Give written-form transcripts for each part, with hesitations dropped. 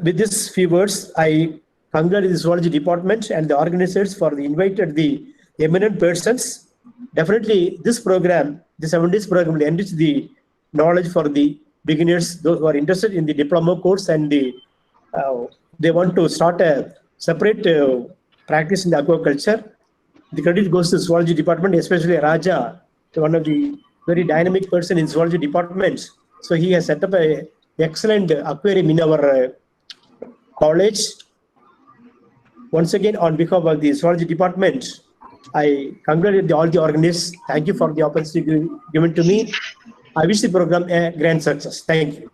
With these few words, I congratulate the zoology department and the organizers for the invited the eminent persons. Definitely, this program, the 7 days program, will enrich the knowledge for the beginners, those who are interested in the diploma course and they want to start a separate practice in the aquaculture. The credit goes to zoology department, especially Raja, one of the very dynamic person in zoology department. So he has set up a excellent aquarium in our college. Once again, on behalf of the zoology department, I congratulate all the organizers. Thank you for the opportunity given to me. I wish the program a grand success. Thank you.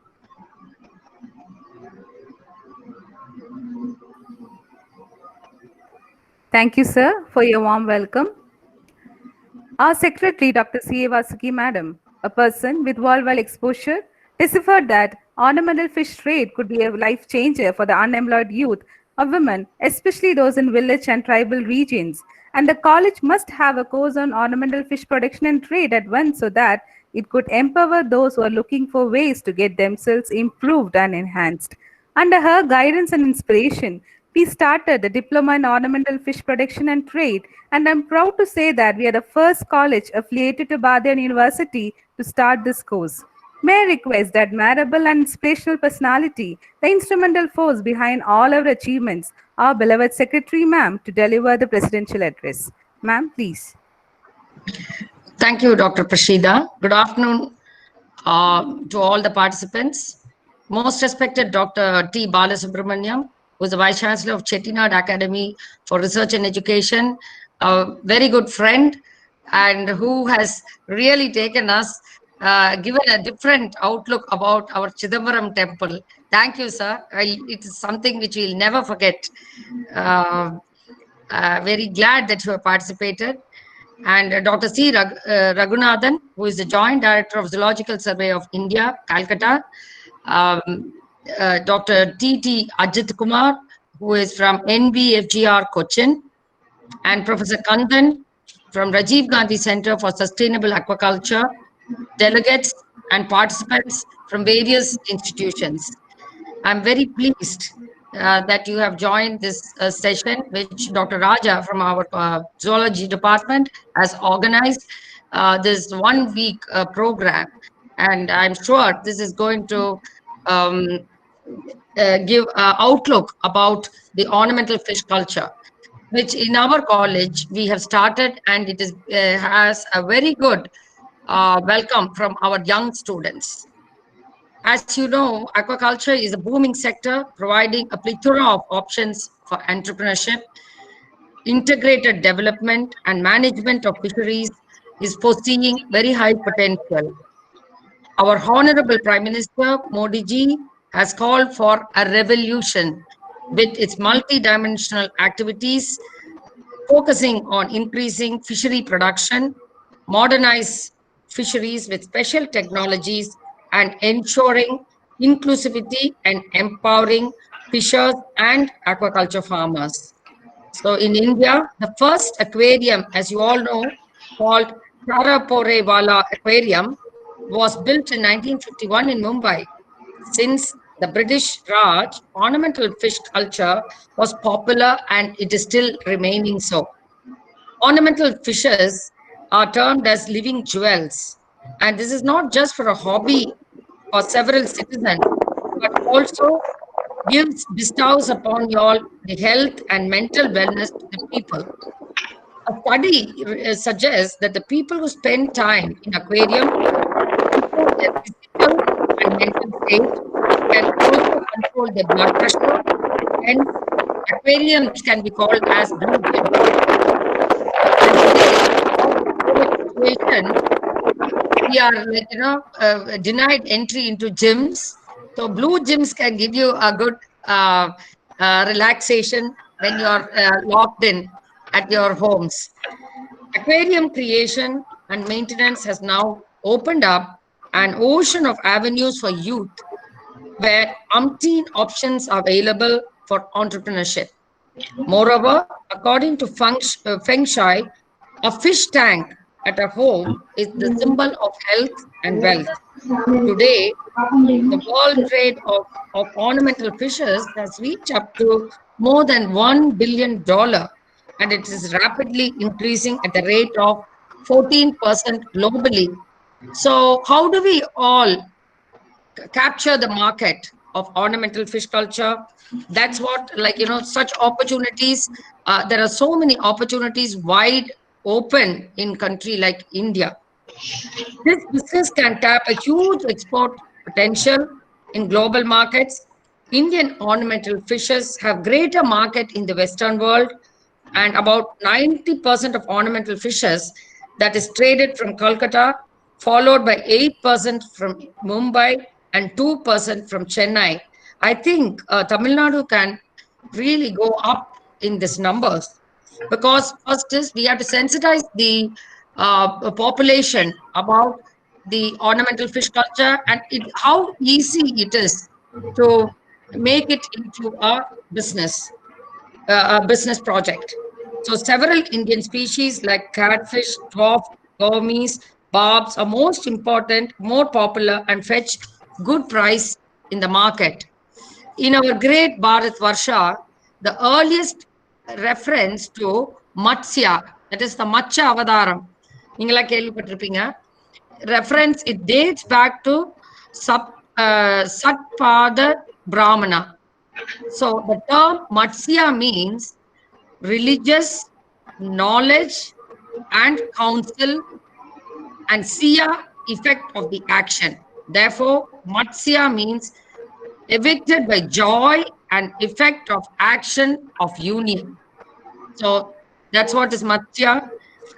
Thank you, sir, for your warm welcome. Our secretary, Dr. C.A. Vasuki Madam, a person with worldwide exposure, deciphered that ornamental fish trade could be a life changer for the unemployed youth of women, especially those in village and tribal regions. And the college must have a course on ornamental fish production and trade at once so that it could empower those who are looking for ways to get themselves improved and enhanced. Under her guidance and inspiration, we started the Diploma in Ornamental Fish Production and Trade, and I'm proud to say that we are the first college affiliated to Badian University to start this course. May I request that admirable and inspirational personality, the instrumental force behind all our achievements, our beloved Secretary Ma'am, to deliver the presidential address. Ma'am, please. Thank you, Dr. Prashida. Good afternoon to all the participants. Most respected Dr. T. Balasubramaniam, who is the Vice Chancellor of Chettinad Academy for Research and Education, a very good friend, and who has really taken us, given a different outlook about our Chidambaram temple. Thank you, sir. It is something which we'll never forget. Very glad that you have participated. And Dr. C. Raghunathan, who is the Joint Director of Zoological Survey of India, Calcutta. Dr. T.T. Ajit Kumar, who is from NBFGR Cochin, and Professor Kandan from Rajiv Gandhi Center for Sustainable Aquaculture, delegates and participants from various institutions. I'm very pleased that you have joined this session, which Dr. Raja from our zoology department has organized this 1 week program. And I'm sure this is going to give an outlook about the ornamental fish culture, which in our college we have started, and it is has a very good welcome from our young students. As you know, aquaculture is a booming sector, providing a plethora of options for entrepreneurship. Integrated development and management of fisheries is foreseeing very high potential. Our Honorable Prime Minister Modi ji has called for a revolution with its multi-dimensional activities, focusing on increasing fishery production, modernize fisheries with special technologies, and ensuring inclusivity and empowering fishers and aquaculture farmers. So in India, the first aquarium, as you all know, called Taraporewala Aquarium, was built in 1951 in Mumbai. Since the British Raj, ornamental fish culture was popular and it is still remaining so. Ornamental fishes are termed as living jewels, and this is not just for a hobby for several citizens, but also bestows upon you all the health and mental wellness to the people. A study suggests that the people who spend time in aquarium improve their physical and mental state, can also control their blood pressure, and aquariums can be called as blue gyms. Situation, we are denied entry into gyms. So blue gyms can give you a good relaxation when you are locked in at your homes. Aquarium creation and maintenance has now opened up an ocean of avenues for youth, where umpteen options are available for entrepreneurship. Moreover, according to Feng Shui, a fish tank at a home is the symbol of health and wealth. Today, the world trade of ornamental fishes has reached up to more than $1 billion, and it is rapidly increasing at the rate of 14% globally. So, how do we all capture the market of ornamental fish culture? That's what, like, such opportunities. There are so many opportunities wide open in country like India. This business can tap a huge export potential in global markets. Indian ornamental fishes have greater market in the Western world, and about 90% of ornamental fishes that is traded from Kolkata, followed by 8% from Mumbai and 2% from Chennai. I think Tamil Nadu can really go up in these numbers, because first is we have to sensitize the population about the ornamental fish culture, and how easy it is to make it into a business project. So several Indian species like catfish, dwarf, gourmets, barbs are most important, more popular, and fetch good price in the market. In our great Bharat Varsha, the earliest reference to Matsya, that is the Matsya Avadaram, நீங்களா கேள்விப்பட்டிருப்பீங்க. Reference, it dates back to Satpada Brahmana. So the term Matsya means religious knowledge and counsel, and Siya, effect of the action. Therefore, Matsya means evicted by joy and effect of action of union. So that's what is Matsya.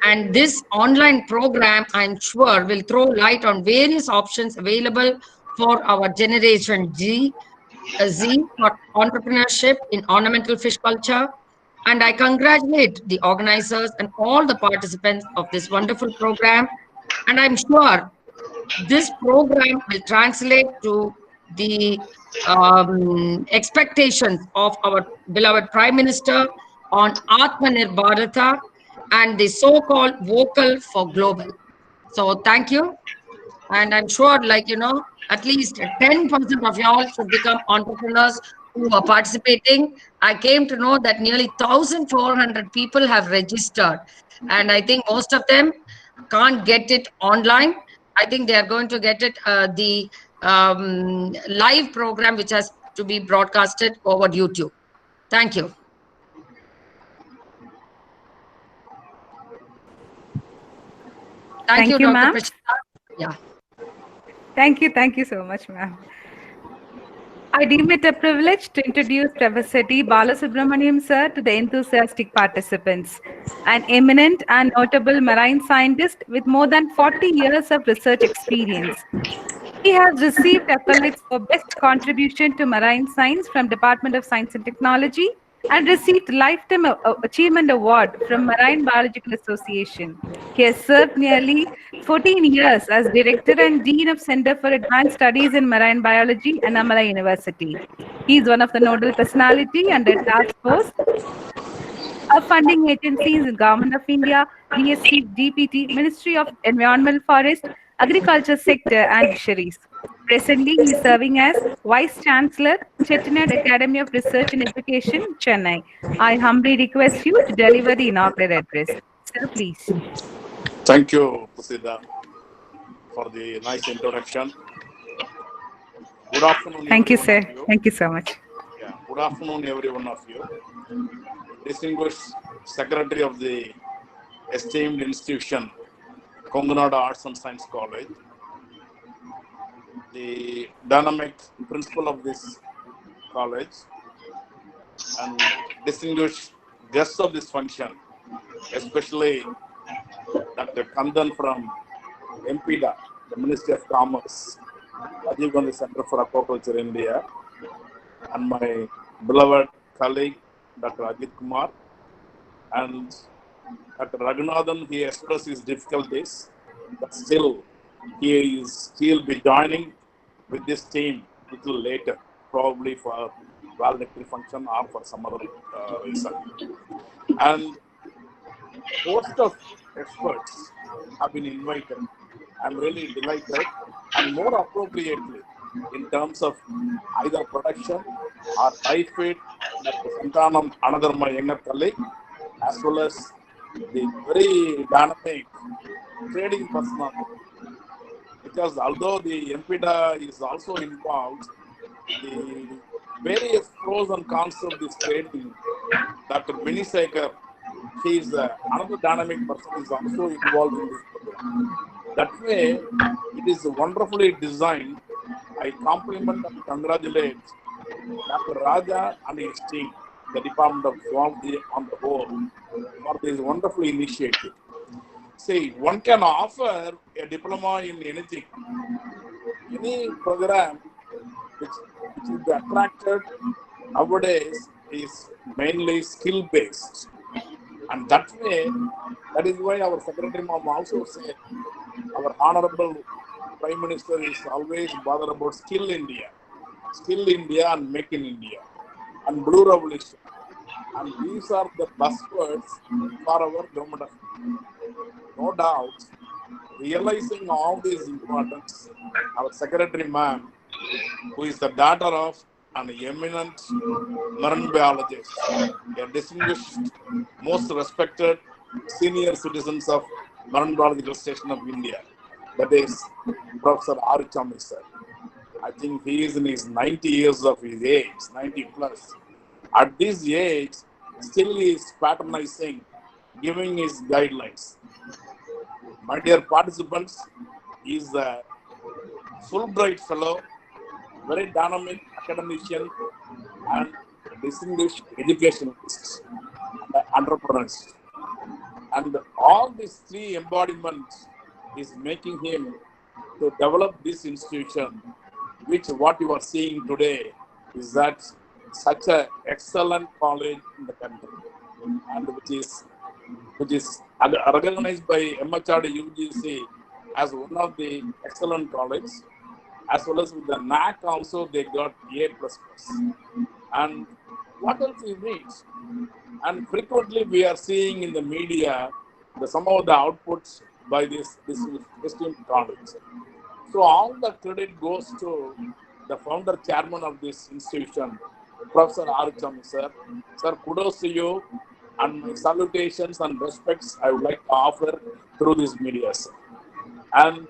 And this online program, I'm sure, will throw light on various options available for our generation Z for entrepreneurship in ornamental fish culture. And I congratulate the organizers and all the participants of this wonderful program. And I'm sure this program will translate to the expectations of our beloved Prime Minister on Atmanirbhar Bharata and the so-called vocal for global. So thank you. And I'm sure, at least 10% of y'all should become entrepreneurs who are participating. I came to know that nearly 1,400 people have registered. And I think most of them can't get it online. I think they are going to get it, the live program, which has to be broadcasted over YouTube. Thank you. Thank you, Dr. ma'am. Prashita. Yeah. Thank you so much, ma'am. I deem it a privilege to introduce Professor D. Balasubramaniam sir to the enthusiastic participants, an eminent and notable marine scientist with more than 40 years of research experience. He has received accolades for best contribution to marine science from Department of Science and Technology and received Lifetime Achievement Award from Marine Biological Association. He has served nearly 14 years as Director and Dean of Center for Advanced Studies in Marine Biology at Amala University. He is one of the nodal personality under task force of funding agencies in Government of India, DST, DPT, Ministry of Environment, Forest, Agriculture Sector and Fisheries. Presently, he is serving as Vice Chancellor, Chettinad Academy of Research and Education, Chennai. I humbly request you to deliver the inaugural address. Sir, please. Thank you, Prasida, for the nice introduction. Good afternoon. Thank you, sir. Thank you so much. Yeah, good afternoon, every one of you. Distinguished Secretary of the esteemed institution, Kongunada Arts and Science College, the dynamic principal of this college, and distinguished guests of this function, especially Dr. Kandan from MPDA, the Ministry of Commerce, Rajiv Gandhi Center for Aquaculture, India, and my beloved colleague, Dr. Ajit Kumar, and Dr. Raghunathan. He expressed his difficulties, but still he'll be joining with this team a little later, probably for valedictory function or for some other reason. And host of experts have been invited. I'm really delighted, and more appropriately in terms of either production or typhoid, Dr. Santanam, another my younger colleague, as well as the very dynamic trading personality. Because although the MPDA is also involved, the various pros and cons of this trading, Dr. Vinny Sekar, he is another dynamic person, is also involved in this program. That way, it is wonderfully designed. I compliment and congratulate Dr. Raja and his team, the Department of Zoology on the whole, for this wonderful initiative. See, one can offer a diploma in anything. Any program which will be attracted nowadays is mainly skill-based. And that way, that is why our Secretary Mom also said, our Honorable Prime Minister is always bothered about Skill India and Make in India, and Blue Revolution. And these are the buzzwords for our government of India. No doubt, realizing all these importance, our Secretary Ma'am, who is the daughter of an eminent marine biologist, a distinguished, most respected senior citizens of Marine Biological Station of India, that is Professor R. Chami sir. I think he is in his 90 years of his age, 90 plus. At this age, still he is patronizing, giving his guidelines. My dear participants, he is a Fulbright fellow, very dynamic academician, and distinguished educationalist, entrepreneurs. And all these three embodiments is making him to develop this institution, which what you are seeing today is that such an excellent college in the country, and which is recognized by MHRD UGC as one of the excellent colleges, as well as with the NAC also they got A++. And what else is it? And frequently we are seeing in the media some of the outputs by this esteemed college. So all the credit goes to the founder chairman of this institution, Professor R. Chami sir. Sir, kudos to you, and my salutations and respects I would like to offer through this media, sir. And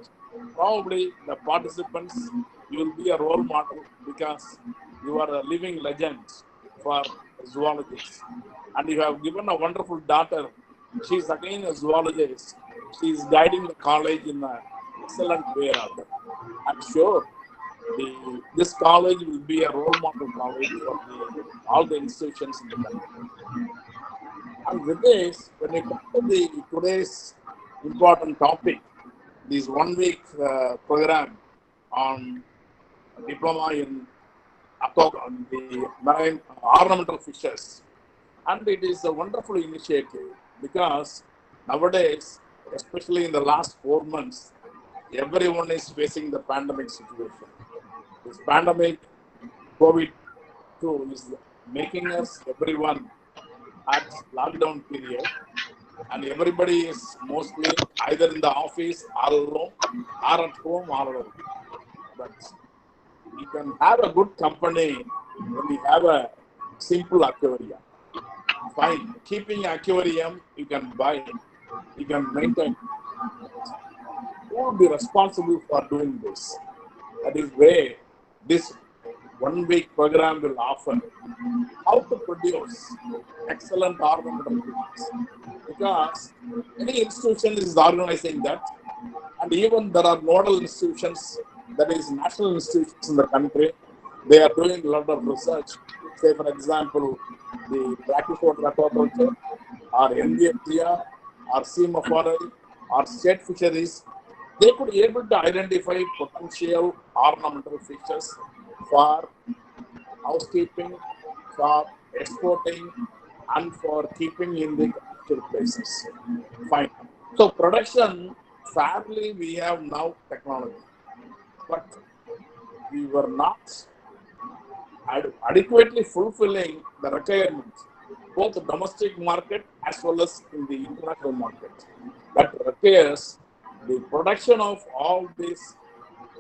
probably the participants, you will be a role model because you are a living legend for zoologists. And you have given a wonderful daughter. She is again a zoologist. She is guiding the college in an excellent way. I'm sure this college will be a role model college for all the institutions in the country. And with this, when we come to today's important topic, this 1 week program on diploma in on the marine ornamental fishes, and it is a wonderful initiative because nowadays, especially in the last 4 months, everyone is facing the pandemic situation. This pandemic, COVID-2, is making us, everyone, at lockdown period, and everybody is mostly either in the office or alone, or at home or alone. But you can have a good company when you have a simple aquarium. Fine, keeping aquarium, you can buy, you can maintain. Who will be responsible for doing this? That is where this 1 week program will offer how to produce excellent ornamental fishes. Because any institution is organizing that, and even there are nodal institutions, that is national institutions in the country, they are doing a lot of research. Say, for example, the brachywater aquaculture, or NBFGR, or CMFRI, or state fisheries, they could be able to identify potential ornamental fishes for housekeeping, for exporting, and for keeping in the commercial places. Fine. So production, fairly we have now technology, but we were not adequately fulfilling the requirements, both the domestic market as well as in the international market. that requires the production of all these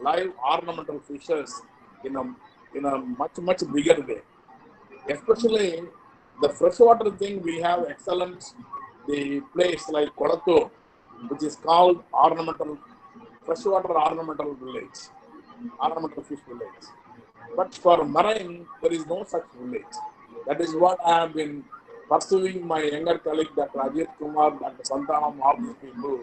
live ornamental fishes in a much bigger way. Especially the freshwater thing, we have excellent the place like Kolattur, which is called freshwater ornamental village, ornamental fish village. But for marine, there is no such village. That is what I have been pursuing my younger colleague, Dr. Ajit Kumar, Dr. Santanam, all these people,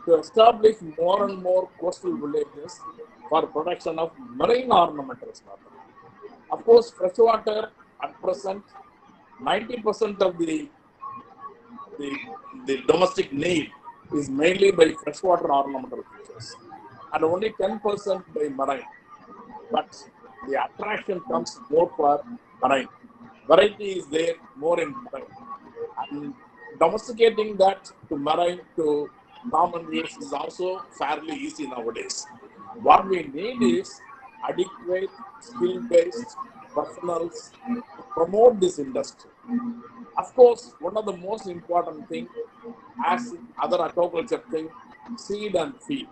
to establish more and more coastal villages for production of marine ornamentals. Of course, freshwater at present, 90% of the domestic need is mainly by freshwater ornamental fishes, and only 10% by marine. But the attraction comes more for marine. Variety is there more in marine. And domesticating that to marine to common use is also fairly easy nowadays. What we need is adequate skill-based personnel to promote this industry. Of course, one of the most important things, as other aquaculture thing, seed and feed.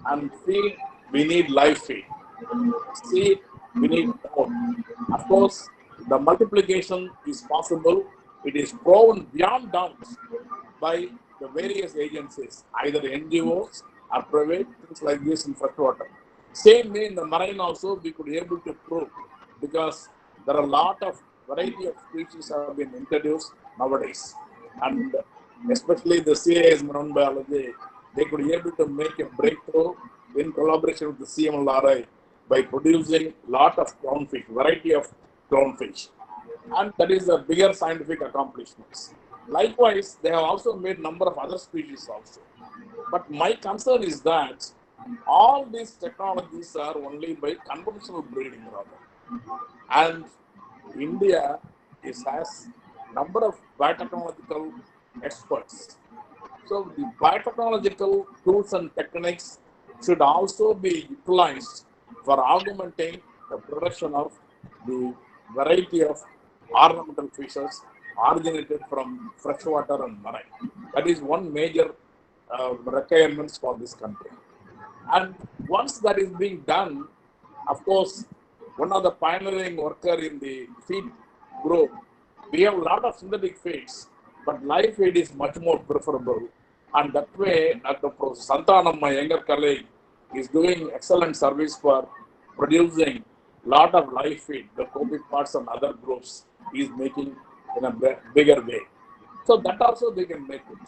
And feed, we need live feed. Seed, we need more. Of course, the multiplication is possible. It is proven beyond doubt by the various agencies, either NGOs or private, things like this in freshwater. Same way in the marine also, we could be able to prove, because there are a lot of variety of species have been introduced nowadays. And especially the CAS marine biology, they could be able to make a breakthrough in collaboration with the CMLRI by producing a lot of clownfish, variety of clownfish. And that is a bigger scientific accomplishments. Likewise, they have also made number of other species also. But my concern is that all these technologies are only by conventional breeding rather. And India has number of biotechnological experts. So the biotechnological tools and techniques should also be utilized for augmenting the production of the variety of ornamental fishes originated from freshwater and marine. That is one major requirements for this country. And once that is being done, of course, one of the pioneering worker in the feed group, we have a lot of synthetic feeds, but live feed is much more preferable. And that way, Dr. Santanam, my younger colleague, is doing excellent service for producing lot of live feed. The Copic parts and other groups is making in a bigger way. So that also they can make it.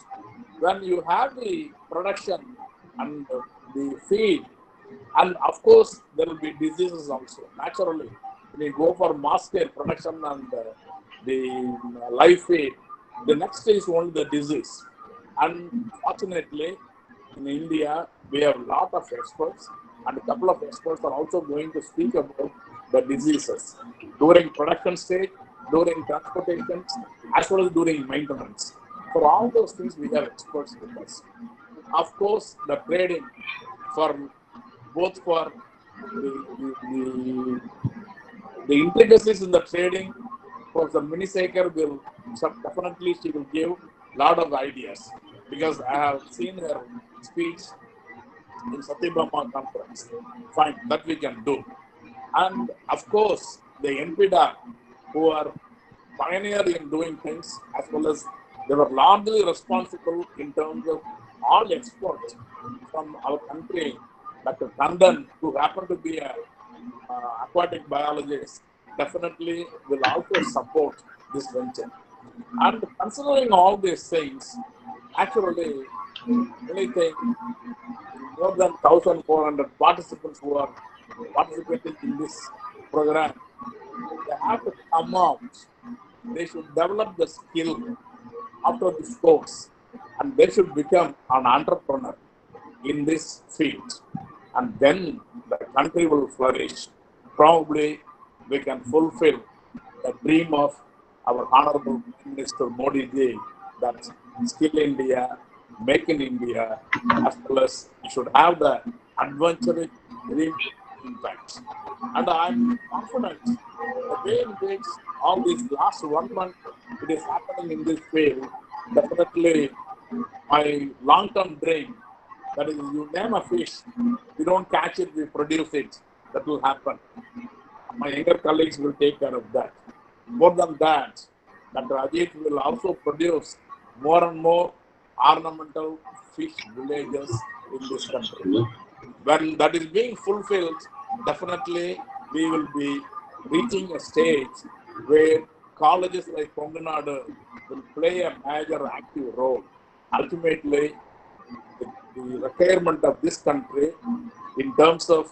When you have the production and the feed, and of course there will be diseases also. Naturally, when you go for mass scale production and the live feed, the next is only the disease. And fortunately, in India, we have a lot of experts, and a couple of experts are also going to speak about the diseases during production stage, during transportation, as well as during maintenance. For all those things, we have experts with us. Of course, the trading for both for the intricacies in the trading, Professor Minisekar will definitely, she will give a lot of ideas, because I have seen her speech in Satyabrahma conference. Fine, that we can do. And of course, the NPDA, who are pioneer in doing things, as well as they were largely responsible in terms of all exports from our country. Dr. Kandan, who happened to be an aquatic biologist, definitely will also support this venture. And considering all these things, actually, anything more than 1,400 participants who are participating in this program, they have to come out. They should develop the skill after this course, and they should become an entrepreneur in this field. And then the country will flourish. Probably we can fulfill the dream of our Honorable Prime Minister Modi ji, that Skill India, Make in India, as well as you should have the adventurous dream impact. And I'm confident the way in which all these last 1 month it is happening in this field, definitely my long-term dream, that is, you name a fish, we don't catch it, we produce it. That will happen. My younger colleagues will take care of that. More than that, Dr. Ajit will also produce more and more ornamental fish villages in this country. When that is being fulfilled, definitely we will be reaching a stage where colleges like Konganadu will play a major active role. Ultimately, the requirement of this country in terms of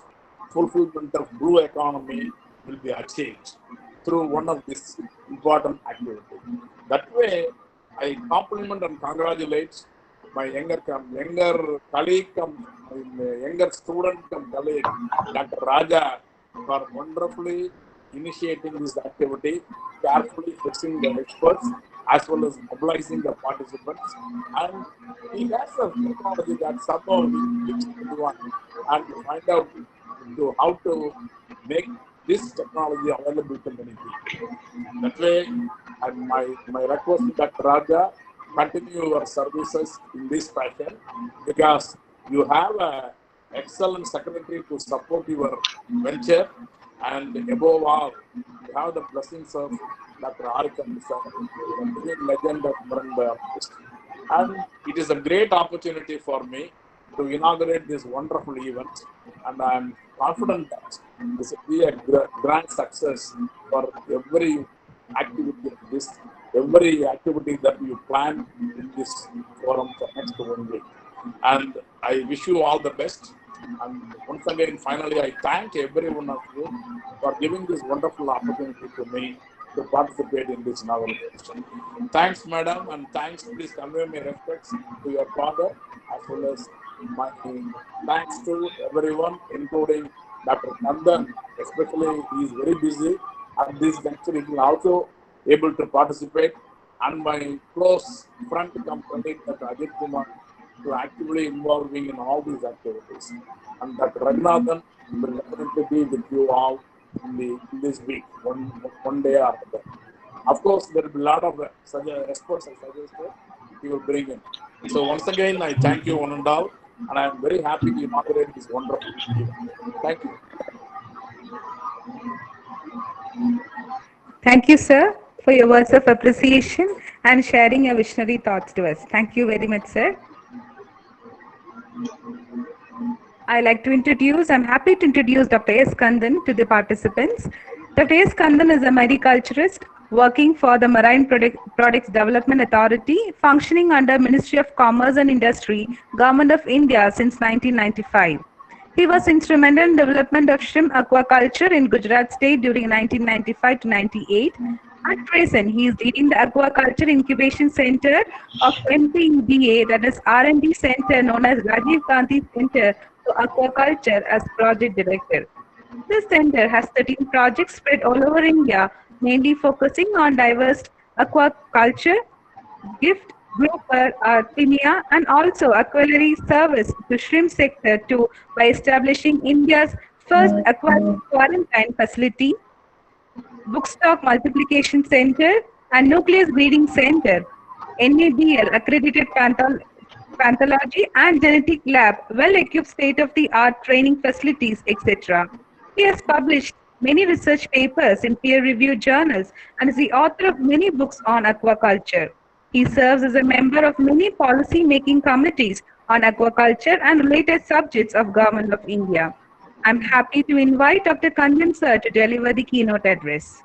fulfillment of blue economy will be achieved through one of these important activities. That way, I compliment and congratulate my younger colleague, younger student colleague, Dr. Raja, for wonderfully initiating this activity, carefully fixing the experts, as well as mobilizing the participants. And he has a technology that somehow he teaches everyone and to find out how to make this technology available to many people. That way, and my request to Dr. Raja, continue your services in this fashion, because you have an excellent secretary to support your venture, and above all, you have the blessings of Dr. Arikam, the living legend of Murangba. And it is a great opportunity for me to inaugurate this wonderful event, and I am confident that this will be a grand success for every activity of this, every activity that you plan in this forum for next 1 week. And I wish you all the best. And once again, finally, I thank every one of you for giving this wonderful opportunity to me to participate in this inauguration. Thanks, madam, and thanks. Please convey my respects to your father, as well as my thanks to everyone, including Dr. Nandan, especially he is very busy at this juncture. He will also able to participate, and my close friend company, Dr. Ajit Kumar, to actively involving in all these activities. And Dr. Raghunathan will definitely be with you all in this week, one day after that. Of course, there will be a lot of experts I suggested he will bring in. So once again, I thank you one and all, and I am very happy to inaugurate this wonderful event. Thank you. Thank you, sir, for your words of appreciation and sharing your visionary thoughts to us. Thank you very much, sir. I'm happy to introduce Dr. S. Kandan to the participants. Dr. S. Kandan is a mariculturist working for the Marine Products Development Authority, functioning under Ministry of Commerce and Industry, Government of India since 1995. He was instrumental in development of shrimp aquaculture in Gujarat state during 1995 to 98. At present, he is leading the Aquaculture Incubation Center of MPEDA, that is R&D Center known as Rajiv Gandhi Center for Aquaculture, as project director. This center has 13 projects spread all over India, mainly focusing on diverse aquaculture, gift, grouper, artemia, and also aquarium service to shrimp sector by establishing India's first aquatic quarantine facility, Bookstock Multiplication Center, and Nucleus Breeding Center, NABL accredited pathology and genetic lab, well-equipped state-of-the-art training facilities, etc. He has published many research papers in peer-reviewed journals and is the author of many books on aquaculture. He serves as a member of many policy-making committees on aquaculture and related subjects of Government of India. I'm happy to invite Dr. Kandan sir to deliver the keynote address.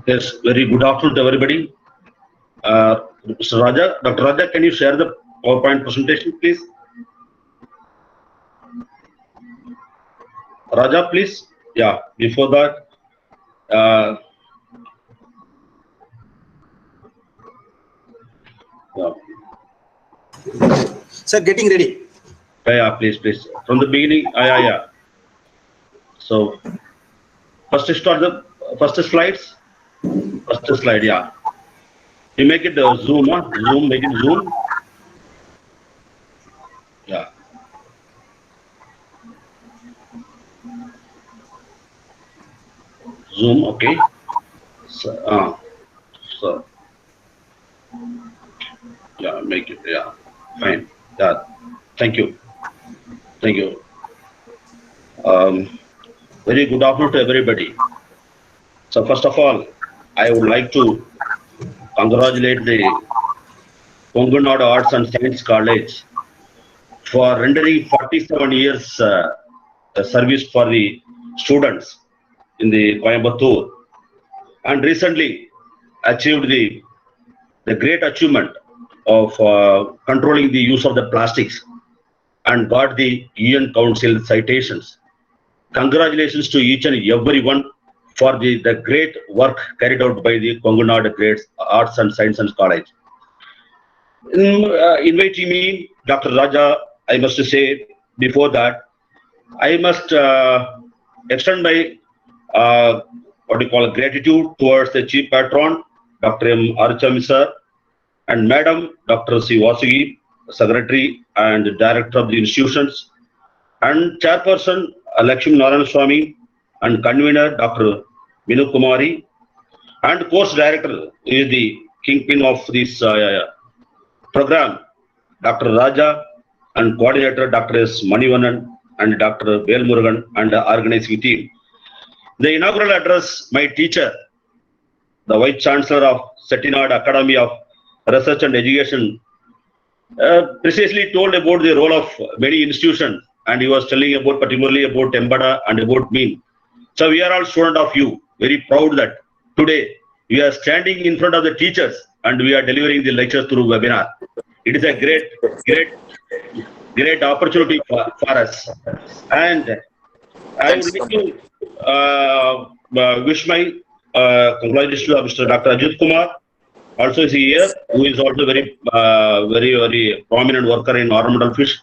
Yes, very good afternoon to everybody. Mr. Raja, Dr. Raja, can you share the PowerPoint presentation, please? Raja, please. Yeah, before that, Sir, getting ready. yeah, please. From the beginning, yeah. So, first start the first slides. First slide, yeah. You make it zoom, zoom, make it zoom. Yeah. Zoom, okay. So Yeah, make it. Yeah, fine. Yeah, thank you. Thank you. Very good afternoon to everybody. So first of all, I would like to congratulate the Kongunad Arts and Science College for rendering 47 years service for the students in the Coimbatore, and recently achieved the great achievement of controlling the use of the plastics and got the UN Council citations. Congratulations to each and everyone for the great work carried out by the Kongunad Great Arts and Sciences College. Inviting me, Dr. Raja, I must say before that, I must extend my what you call gratitude towards the chief patron, Dr. M. Archami sir, and Madam Dr. C. Vasugi, Secretary and Director of the institutions, and Chairperson Lakshmi Narayan Swami, and Convener Dr. Minu Kumari, and Course Director is the kingpin of this program, Dr. Raja, and Coordinator Dr. S. Manivanan and Dr. Vel Murugan and the organizing team. The inaugural address, my teacher, the Vice Chancellor of Chettinad Academy of Research and Education, precisely told about the role of many institutions, and he was telling about particularly about Embada and about me. So we are all students of you, very proud that today we are standing in front of the teachers and we are delivering the lectures through webinar. It is a great opportunity for us. And I would like to wish my congratulations to Mr. Dr. Ajit Kumar, also is here, who is also very prominent worker in ornamental fish,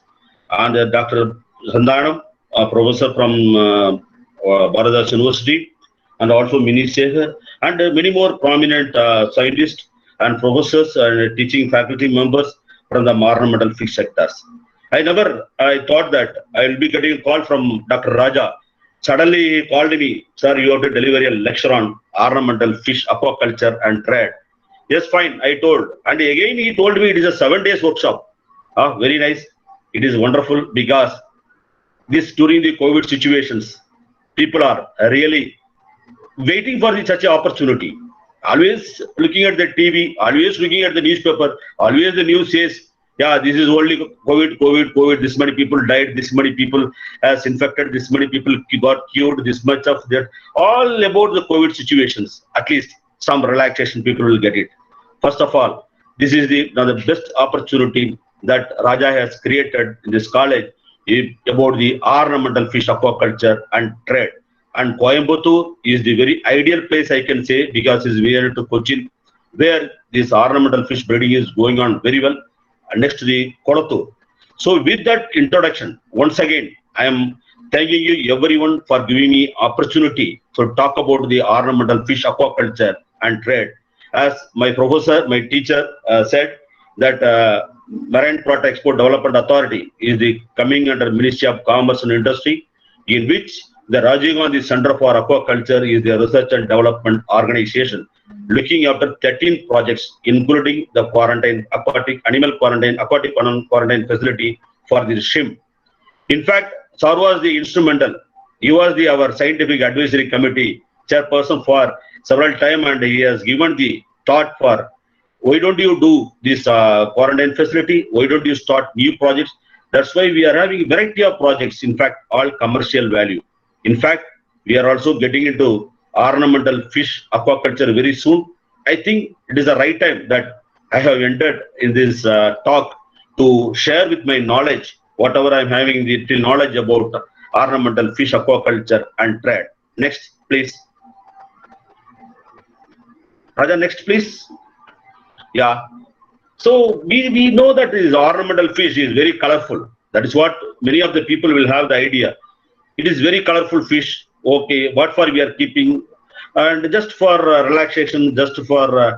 and Dr. Sandhanam, a professor from Bharadas University, and also Mini Sekhar, and many more prominent scientists and professors and teaching faculty members from the ornamental fish sectors. I thought that I will be getting a call from Dr. Raja. Suddenly he called me, sir, you have to deliver a lecture on ornamental fish aquaculture and trade. Yes, fine, I told. And again he told me it is a 7 days workshop. Very nice. It is wonderful because during the COVID situations, people are really waiting for such an opportunity. Always looking at the TV, always looking at the newspaper, always the news says, yeah, this is only COVID, this many people died, this many people has infected, this many people got cured, this much of that. All about the COVID situations. At least some relaxation people will get it. First of all, this is the best opportunity that Raja has created in this college about the ornamental fish aquaculture and trade. And Coimbatore is the very ideal place, I can say, because it's near to Cochin, where this ornamental fish breeding is going on very well, next to the Kolattur. So with that introduction, once again, I am thanking you everyone for giving me opportunity to talk about the ornamental fish aquaculture and trade. As my professor, my teacher said that Marine Product Export Development Authority is the coming under Ministry of Commerce and Industry, in which the Rajiv Gandhi Center for Aquaculture is the research and development organization looking after 13 projects, including the aquatic quarantine facility for the shrimp. In fact, Sir was the instrumental. He was our scientific advisory committee chairperson for several times, and he has given the thought for why don't you do this quarantine facility? Why don't you start new projects? That's why we are having a variety of projects, in fact, all commercial value. In fact, we are also getting into ornamental fish aquaculture very soon. I think it is the right time that I have entered in this talk to share with my knowledge, whatever I'm having the knowledge about ornamental fish aquaculture and trade. Next, please. Raja, next, please. Yeah. So we know that this ornamental fish is very colorful. That is what many of the people will have the idea. It is very colorful fish. Okay, what for we are keeping, and just for relaxation, just for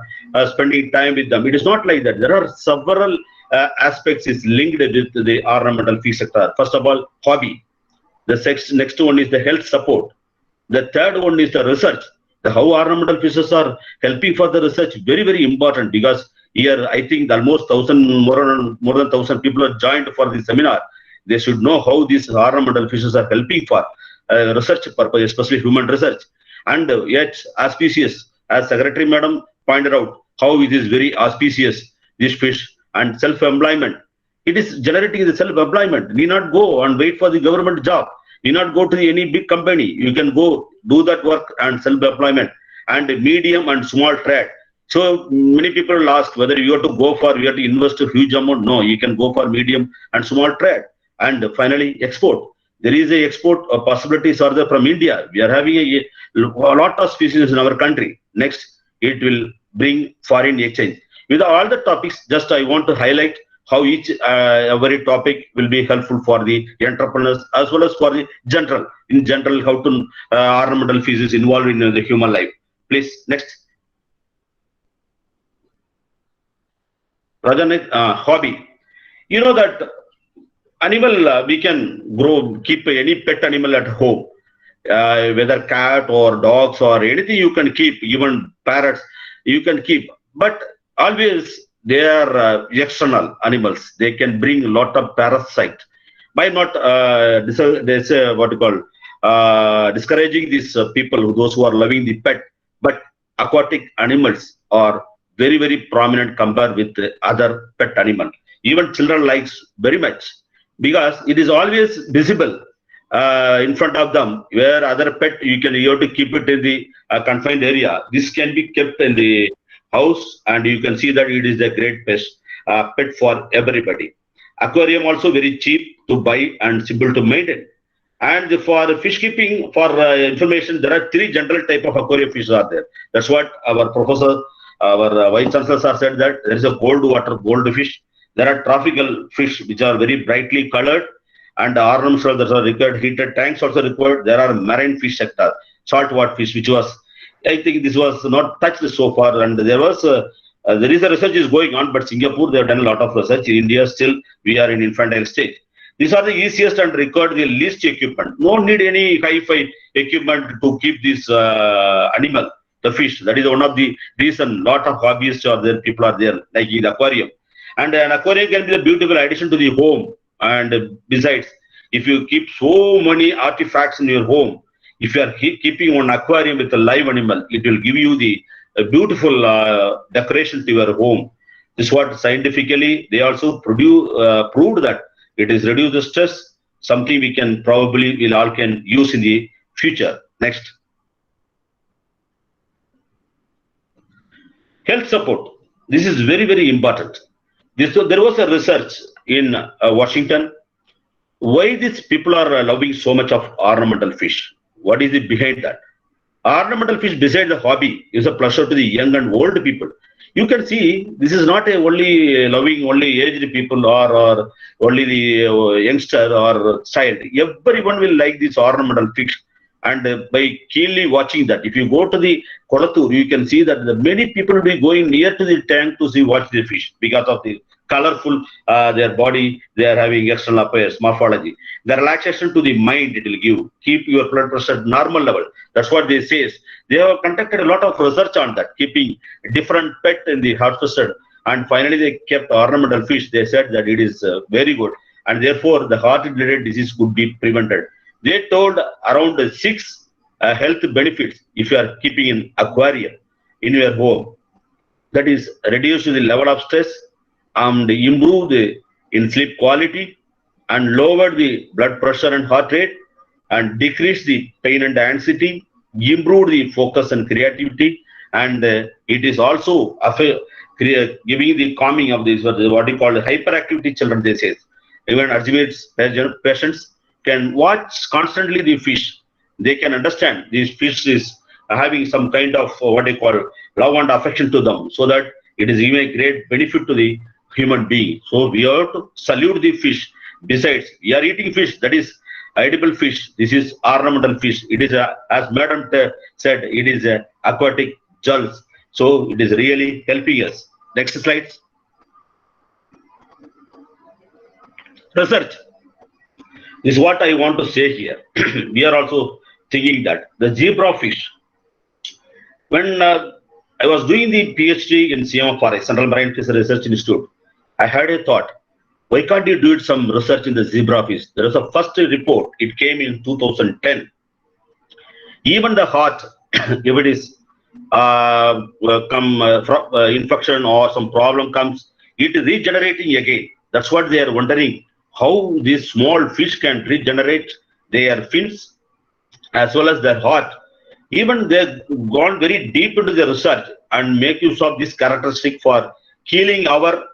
spending time with them. It is not like that. There are several aspects is linked with the ornamental fish sector. First of all, hobby. The next one is the health support. The third one is the research. How ornamental fishes are helping for the research, very, very important, because Here, I think almost more than 1,000 people are joined for this seminar. They should know how these ornamental fishes are helping for research purpose, especially human research. And yet, auspicious, as Secretary Madam pointed out, how it is very auspicious, this fish, and self-employment. It is generating the self-employment. Need not go and wait for the government job. Need not go to any big company. You can go do that work and self-employment and medium and small trade. So many people ask whether you have to go for, you have to invest a huge amount. No, you can go for medium and small trade. And finally, export. There is a export possibilities are there from India. We are having a lot of species in our country. Next, it will bring foreign exchange. With all the topics, just I want to highlight how each every topic will be helpful for the entrepreneurs as well as for the general. In general, how to ornamental fish is involved in the human life. Please, next. Rajan, hobby. You know that animal, we can keep any pet animal at home. Whether cat or dogs or anything you can keep, even parrots you can keep. But always they are external animals. They can bring a lot of parasite. By not discouraging these people, those who are loving the pet, but aquatic animals are very, very prominent compared with the other pet animal. Even children likes very much because it is always visible in front of them. Where other pet you have to keep it in the confined area. This can be kept in the house, and you can see that it is a great pet for everybody. Aquarium also very cheap to buy and simple to maintain. And for fish keeping, for information, there are 3 general type of aquarium fish are there. That's what our professor, our vice chancellor sir said, that there is a cold water goldfish. There are tropical fish which are very brightly colored, and ornamental that are required. Heated tanks also required. There are marine fish sector, saltwater fish, which was, I think this was not touched so far, and there was there is a research is going on, but Singapore they have done a lot of research. In India still we are in infantile stage. These are the easiest and required the least equipment. No need any hi-fi equipment to keep this animal, the fish. That is one of the reason lot of hobbyists are there, people are there, like in the aquarium. And an aquarium can be a beautiful addition to the home. And besides, if you keep so many artifacts in your home, if you are keeping one aquarium with a live animal, it will give you the beautiful decoration to your home. This is what scientifically they also proved that it is reduce the stress, something we can probably all can use in the future. Next. Health support. This is very, very important. There was a research in Washington. Why these people are loving so much of ornamental fish? What is it behind that? Ornamental fish, besides the hobby, is a pleasure to the young and old people. You can see this is not only loving only aged people or only the youngster or child. Everyone will like this ornamental fish. And by keenly watching that, if you go to the Kolattur, you can see that many people will be going near to the tank to watch the fish because of the colorful their body. They are having external appearance, morphology. The relaxation to the mind it will give. Keep your blood pressure at normal level. That's what they say. They have conducted a lot of research on that, keeping different pet in the harvested. And finally, they kept ornamental fish. They said that it is very good. And therefore, the heart-related disease could be prevented. They told around 6 health benefits if you are keeping in aquarium in your home. That is, reduce the level of stress and improve in sleep quality and lower the blood pressure and heart rate and decrease the pain and anxiety, improve the focus and creativity, and it is also giving the calming of this, what you call hyperactivity children, they say. Even Alzheimer's patients can watch constantly the fish. They can understand these fish is having some kind of what they call love and affection to them, so that it is giving a great benefit to the human being. So we have to salute the fish. Besides, we are eating fish, that is edible fish. This is ornamental fish. It is as Madam said, it is aquatic jewels. So it is really helping us. Next slide. Research. This is what I want to say here. We are also thinking that the zebra fish, when I was doing the PhD in CMFRI, Central Marine Fisheries Research Institute. I had a thought, why can't you do some research in the zebrafish? There was a first report, it came in 2010. Even the heart, if it is infection or some problem comes, it is regenerating again. That's what they are wondering, how these small fish can regenerate their fins as well as their heart. Even they've gone very deep into the research and make use of this characteristic for healing our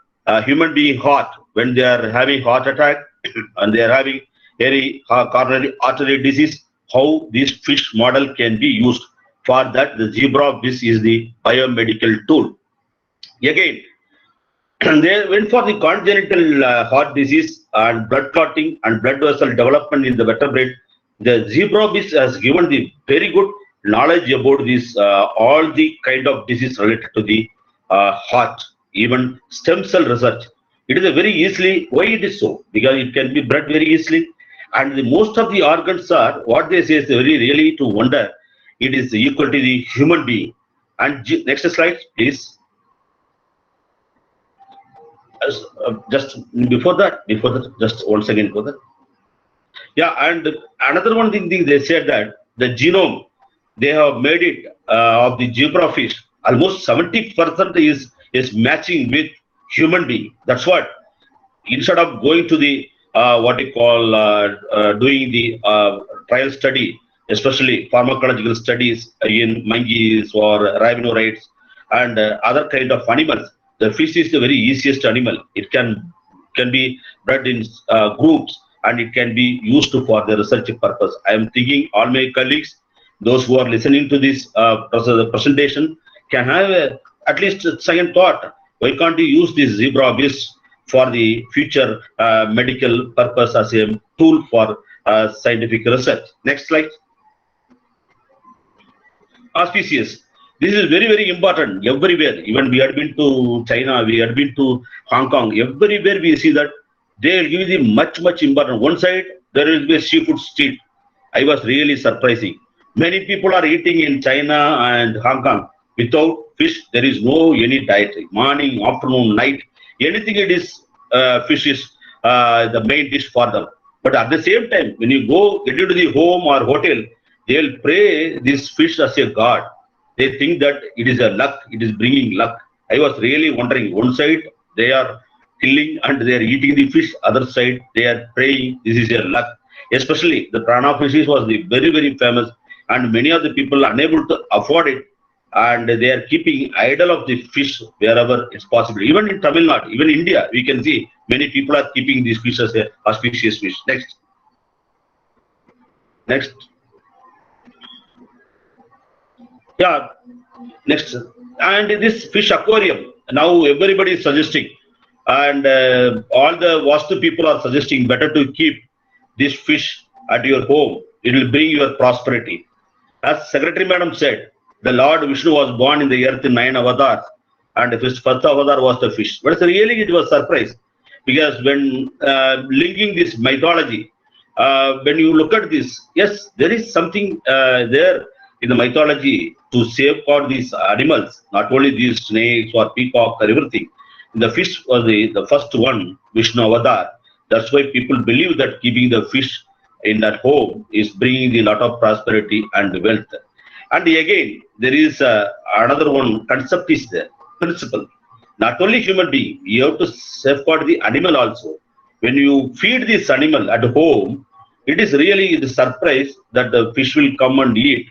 human being heart when they are having heart attack and they are having coronary artery disease, how this fish model can be used. For that, the zebrafish is the biomedical tool. Again, they went for the congenital heart disease and blood clotting and blood vessel development in the vertebrate. The zebrafish has given the very good knowledge about this, all the kind of disease related to the heart, even stem cell research. It is a very easily, why it is so? Because it can be bred very easily. And most of the organs are, what they say is very really to wonder, it is equal to the human being. And next slide, please. Just before that, just once again for that. Yeah, and another one thing they said that the genome, they have made it of the zebrafish, almost 70% is matching with human being. That's what, instead of going to the what you call doing the trial study, especially pharmacological studies in monkeys or rhinoceros and other kind of animals, the fish is the very easiest animal. It can be bred in groups and it can be used for the research purpose. I am thinking all my colleagues, those who are listening to this presentation, can have at least a second thought. Why can't you use this zebrafish for the future medical purpose as a tool for scientific research? Next slide. Auspicious. This is very, very important everywhere. Even we had been to China, we had been to Hong Kong. Everywhere we see that they will give the much important. One side, there will be a seafood street. I was really surprising. Many people are eating in China and Hong Kong without fish. There is no any dietary. Morning, afternoon, night, anything it is, fish is the main dish for them. But at the same time, when you get into the home or hotel, they will pray this fish as a god. They think that it is a luck, it is bringing luck. I was really wondering, one side they are killing and they are eating the fish, other side they are praying this is a luck. Especially the prana fishes was the very, very famous, and many of the people unable to afford it, and they are keeping idol of the fish wherever it's possible. Even in Tamil Nadu, even India, we can see many people are keeping these fish as a auspicious fish. Next. Yeah, next. And this fish aquarium, now everybody is suggesting, and all the Vastu people are suggesting better to keep this fish at your home. It will bring your prosperity. As Secretary Madam said, the Lord Vishnu was born in the earth in 9 avatars, and his first avatar was the fish. But really it was a surprise, because when linking this mythology, when you look at this, yes, there is something there in the mythology to safeguard these animals, not only these snakes or peacock or everything. The fish was the first one, Vishnu avatar. That's why people believe that keeping the fish in that home is bringing a lot of prosperity and wealth. And again, there is another one concept is there, principle. Not only human being, you have to safeguard the animal also. When you feed this animal at home, it is really the surprise that the fish will come and eat,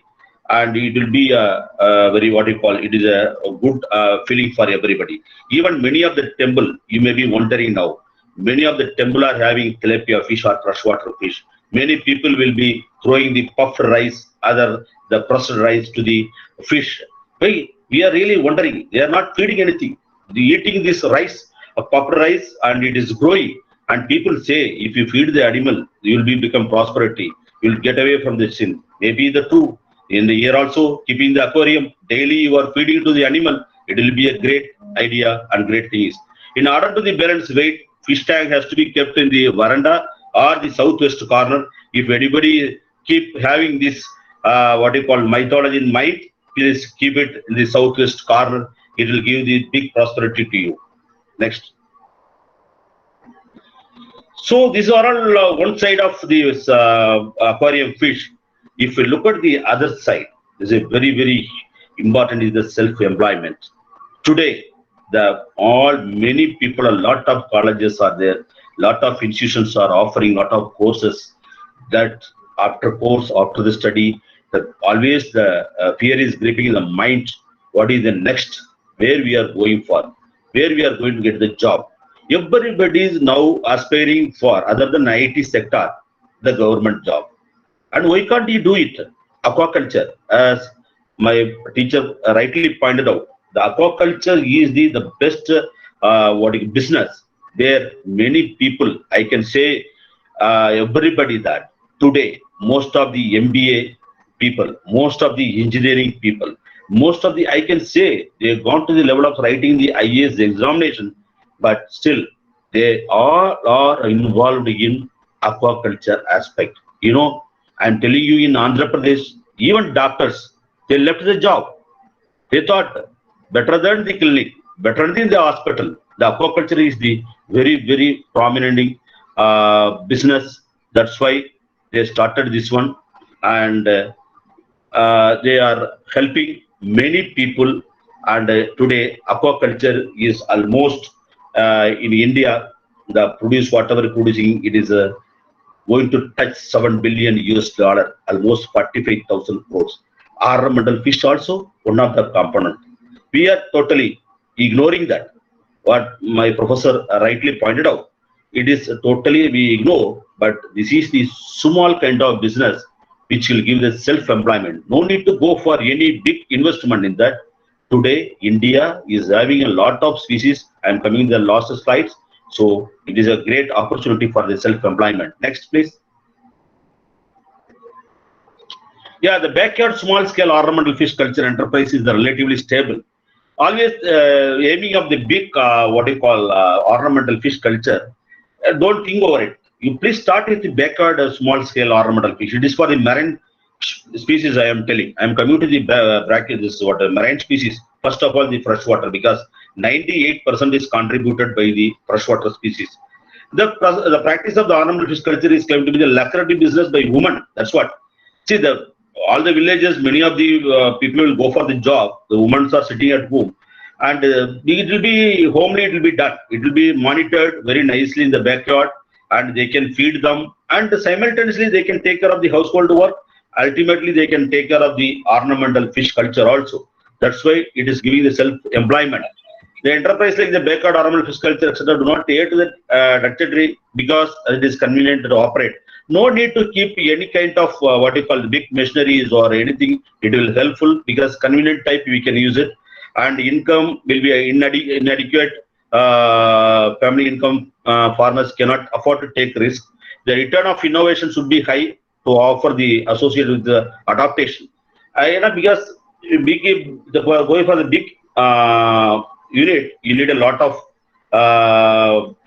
and it will be a very, what you call, it is a good feeling for everybody. Even many of the temple, you may be wondering now, many of the temple are having tilapia fish or freshwater fish. Many people will be throwing the puffed rice, the pressed rice to the fish. Why? We are really wondering, they are not feeding anything. They are eating this rice, a puffed rice, and it is growing. And people say, if you feed the animal, you will become prosperity. You will get away from the sin. Maybe the two. In the year also, keeping the aquarium, daily you are feeding to the animal, it will be a great idea and great things. In order to the balance weight, fish tank has to be kept in the veranda or the southwest corner. If anybody keep having this, what you call mythology in mind, please keep it in the southwest corner. It will give the big prosperity to you. Next. So these are all one side of this aquarium fish. If we look at the other side, is a very important is the self-employment. Today, many people, a lot of colleges are there, lot of institutions are offering lot of courses that after the study, always the fear is gripping in the mind. What is the next? Where we are going for? Where we are going to get the job? Everybody is now aspiring for, other than IT sector, the government job. And why can't you do it? Aquaculture, as my teacher rightly pointed out, the aquaculture is the best business where many people, I can say everybody that today, most of the MBA people, most of the engineering people, most of the, I can say, they've gone to the level of writing the IAS examination, but still they all are involved in aquaculture aspect. You know, I'm telling you, in Andhra Pradesh, even doctors, they left the job. They thought better than the clinic, better than the hospital. The aquaculture is the very prominent business. That's why they started this one, and they are helping many people. And today, aquaculture is almost in India, the produce, whatever producing, it is going to touch $7 billion, almost 45,000 crores. Ornamental fish also one of the component. We are totally ignoring that. What my professor rightly pointed out, it is totally we ignore, but this is the small kind of business which will give the self-employment. No need to go for any big investment in that. Today, India is having a lot of species. I am coming to the last slides. So it is a great opportunity for the self-employment. Next, please. Yeah, the backyard small-scale ornamental fish culture enterprise is relatively stable. Always aiming of the big, ornamental fish culture. Don't think over it. You please start with the backyard small-scale ornamental fish. It is for the marine species. I am telling. I am coming to the bracket. This is what marine species. First of all, the freshwater, because 98% is contributed by the freshwater species. The practice of the ornamental fish culture is claimed to be the lucrative business by women. That's what. See, all the villages, many of the people will go for the job. The women are sitting at home, and it will be homely. It will be done. It will be monitored very nicely in the backyard, and they can feed them, and simultaneously they can take care of the household work. Ultimately, they can take care of the ornamental fish culture also. That's why it is giving the self-employment. The enterprise like the backyard ornamental fish culture, etc., do not adhere to the trajectory because it is convenient to operate. No need to keep any kind of the big machineries or anything. It will helpful because convenient type we can use it, and income will be inadequate. Family income, farmers cannot afford to take risk. The return of innovation should be high to offer the associated with the adaptation. Because going for the big unit, you need a lot of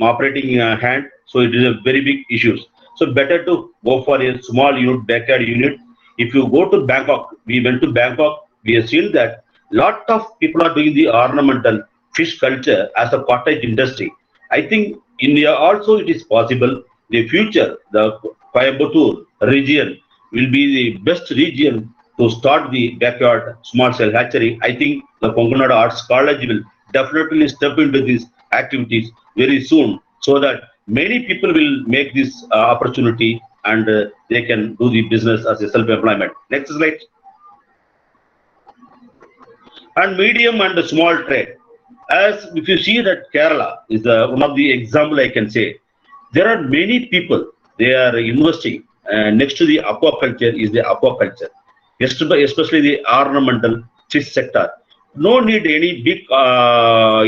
operating hand, so it is a very big issue. So better to go for a small unit, backyard unit. If you go to Bangkok, we went to Bangkok, we have seen that lot of people are doing the ornamental fish culture as a cottage industry. I think India also it is possible. The future, the Coimbatore region will be the best region to start the backyard small scale hatchery. I think the Konkanada Arts College will definitely step into these activities very soon, so that many people will make this opportunity, and they can do the business as a self-employment. Next slide. And medium and small trade. As if you see that Kerala is one of the example I can say, there are many people, they are investing next to the aquaculture is the aquaculture, especially the ornamental fish sector. No need any big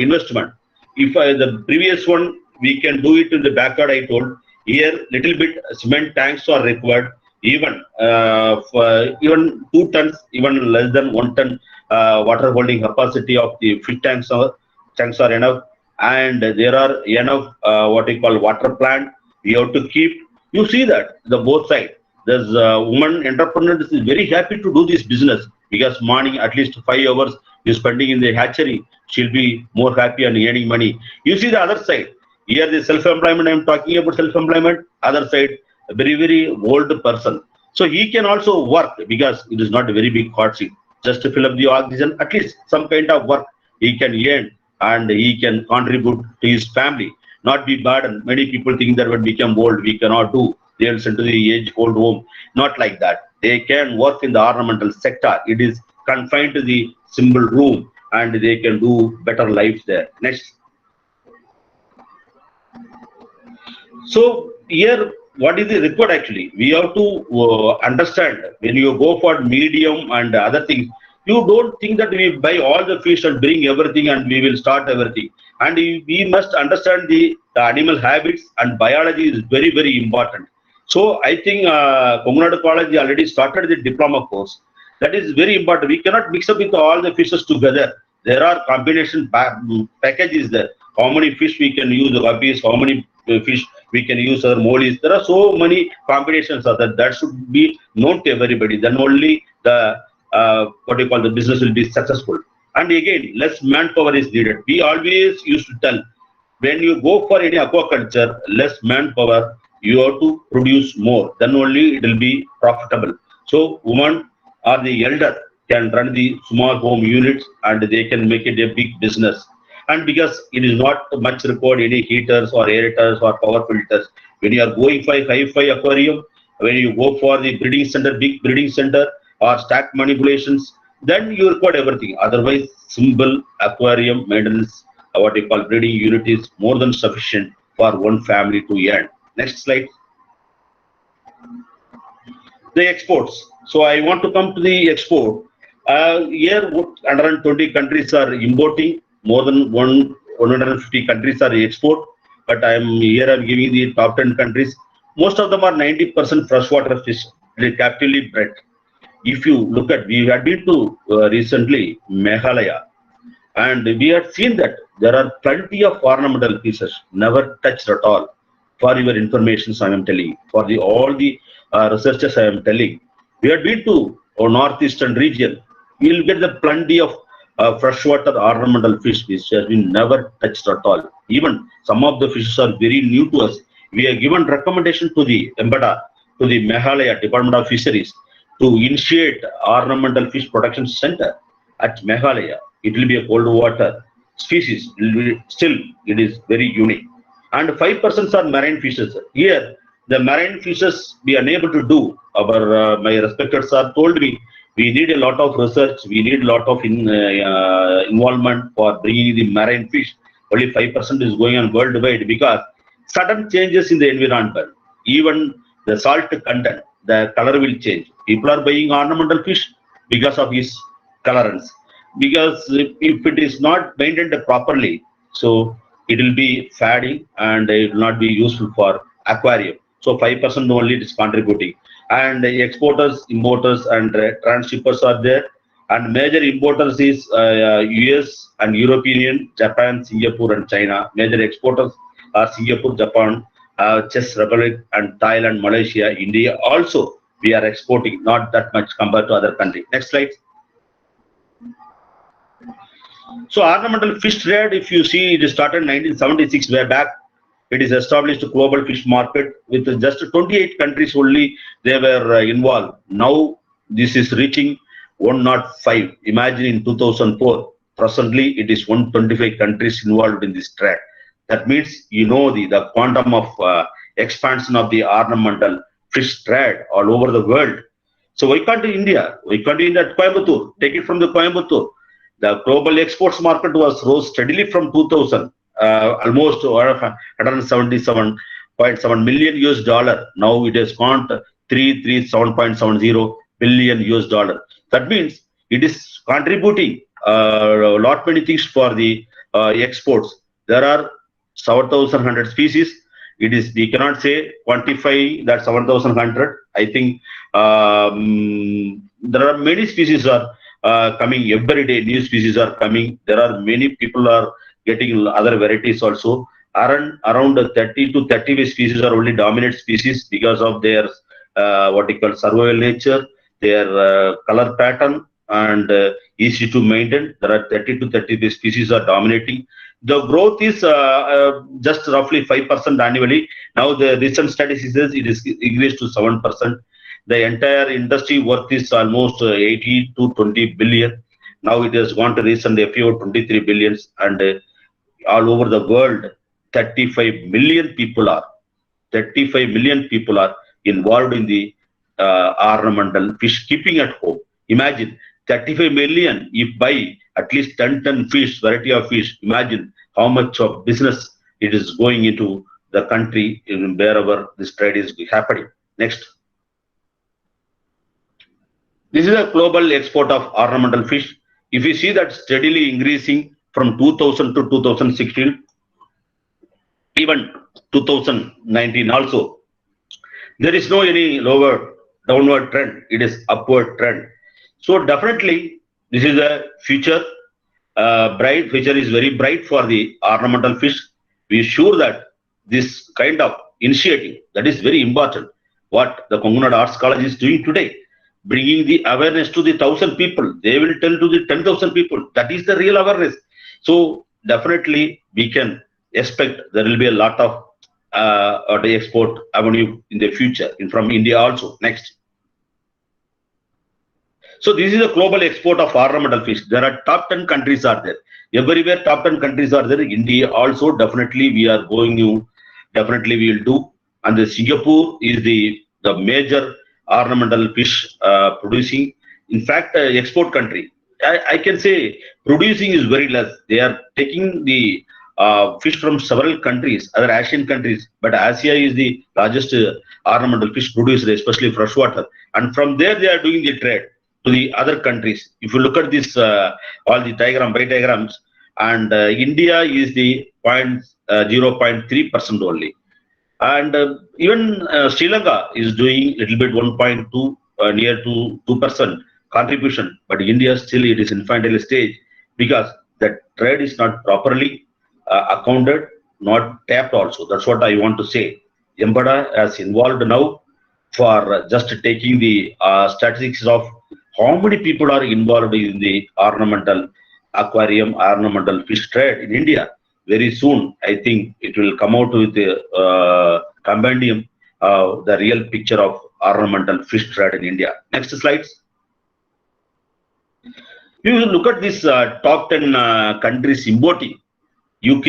investment. If the previous one, we can do it in the backyard, I told. Here, little bit cement tanks are required. Even for even 2 tons, even less than 1 ton water holding capacity of the fish tanks are enough. And there are enough water plant. We have to keep. You see that the both sides. There's woman entrepreneurs is very happy to do this business. because morning at least 5 hours you spending in the hatchery, she'll be more happy and earning money. You see the other side. Here the self-employment, I'm talking about self-employment. Other side, a very, very old person. So he can also work because it is not a very big hardship. Just to fill up the oxygen, at least some kind of work he can earn and he can contribute to his family, not be burdened. Many people think that when we become old, we cannot do. They will send to the age-old home. Not like that. They can work in the ornamental sector. It is confined to the simple room and they can do better lives there. Next. So here, what is the record actually? We have to understand when you go for medium and other things, you don't think that we buy all the fish and bring everything and we will start everything. And we must understand the animal habits and biology is very, very important. So I think Komunadu College already started the diploma course. That is very important. We cannot mix up with all the fishes together. There are combination packages there. How many fish we can use, guppies, how many fish we can use our mollies. There are so many combinations of that. That should be known to everybody. Then only the what you call the business will be successful. And again, less manpower is needed. We always used to tell, when you go for any aquaculture, less manpower, you have to produce more. Then only it will be profitable. So women or the elder can run the small home units and they can make it a big business. And because it is not much required any heaters or aerators or power filters, when you are going for hi-fi aquarium, when you go for the breeding center, big breeding center or stack manipulations, then you record everything. Otherwise, simple aquarium maintenance, what you call breeding unit is more than sufficient for one family to earn. Next slide. The exports. So I want to come to the export. Here, 120 countries are importing. More than 150 countries are export. But I'm giving the top 10 countries. Most of them are 90% freshwater fish, captively bred. If you look at, we had been to recently Meghalaya, and we had seen that there are plenty of ornamental fishes never touched at all. For your information, I am telling you, for all the researchers I am telling, we had been to our northeastern region. You will get the plenty of freshwater ornamental fish which has been never touched at all. Even some of the fishes are very new to us. We have given recommendation to the Embada, to the Meghalaya Department of Fisheries, to initiate ornamental fish production center at Meghalaya. It will be a cold water species. Still, it is very unique. And 5% are marine fishes. Here, the marine fishes we are unable to do. Our my respected sir told me we need a lot of research. We need a lot of involvement for bringing the marine fish. Only 5% is going on worldwide because sudden changes in the environment, even the salt content, the color will change. People are buying ornamental fish because of his colorants. Because if it is not maintained properly, so it will be fatty and it will not be useful for aquarium. So 5% only it is contributing. And the exporters, importers, and transshippers are there. And major importers is US and European, Japan, Singapore, and China. Major exporters are Singapore, Japan, Czech Republic, and Thailand, Malaysia, India. Also, we are exporting not that much compared to other countries. Next slide. So ornamental fish trade, if you see, it started in 1976, way back. It is established a global fish market with just 28 countries only they were involved. Now this is reaching 105. Imagine in 2004. Presently, it is 125 countries involved in this trade. That means you know the quantum of expansion of the ornamental fish trade all over the world. So why can't India? Why can't India at Coimbatore? Take it from the Coimbatore. The global exports market was rose steadily from 2000, almost 177.7 million US dollar. Now it has gone to 337.70 billion US dollar. That means it is contributing a lot many things for the exports. There are 7,100 species. It is, we cannot say quantify that 7,100. I think there are many species are coming every day. New species are coming. There are many people are getting other varieties also. Around 30 to 35 species are only dominant species because of their what we call survival nature, their color pattern, and easy to maintain. There are 30 to 30 species are dominating. The growth is just roughly 5% annually. Now the recent statistics says it is increased to 7%. The entire industry worth is almost 80 to 20 billion. Now it has gone to recent FAO 23 billions, and all over the world, 35 million people are involved in the ornamental fish keeping at home. Imagine 35 million, if by at least 10 fish, variety of fish, imagine how much of business it is going into the country in wherever this trade is happening. Next. This is a global export of ornamental fish. If you see that steadily increasing from 2000 to 2016, even 2019 also, there is no any lower downward trend. It is upward trend. So definitely this is a future. Bright future is very bright for the ornamental fish. We are sure that this kind of initiative, that is very important, what the Kongunadu Arts College is doing today, bringing the awareness to the 1,000 people. They will tell to the 10,000 people. That is the real awareness. So definitely we can expect there will be a lot of the export avenue in the future from India also. Next. So this is a global export of ornamental fish. There are top 10 countries are there. Everywhere top 10 countries are there. India also definitely we are going to, definitely we will do. And the Singapore is the major ornamental fish producing. In fact, export country. I can say producing is very less. They are taking the fish from several countries, other Asian countries, but Asia is the largest ornamental fish producer, especially freshwater. And from there they are doing the trade to the other countries. If you look at this, all the diagrams, and India is the 0.3% only. And even Sri Lanka is doing little bit 1.2, near to 2% contribution, but India still it is infantile stage because the trade is not properly accounted, not tapped also. That's what I want to say. Embada has involved now for just taking the statistics of how many people are involved in the ornamental aquarium, ornamental fish trade in India. Very soon, I think it will come out with the compendium, the real picture of ornamental fish trade in India. Next slides. You will look at this top 10 countries importing: UK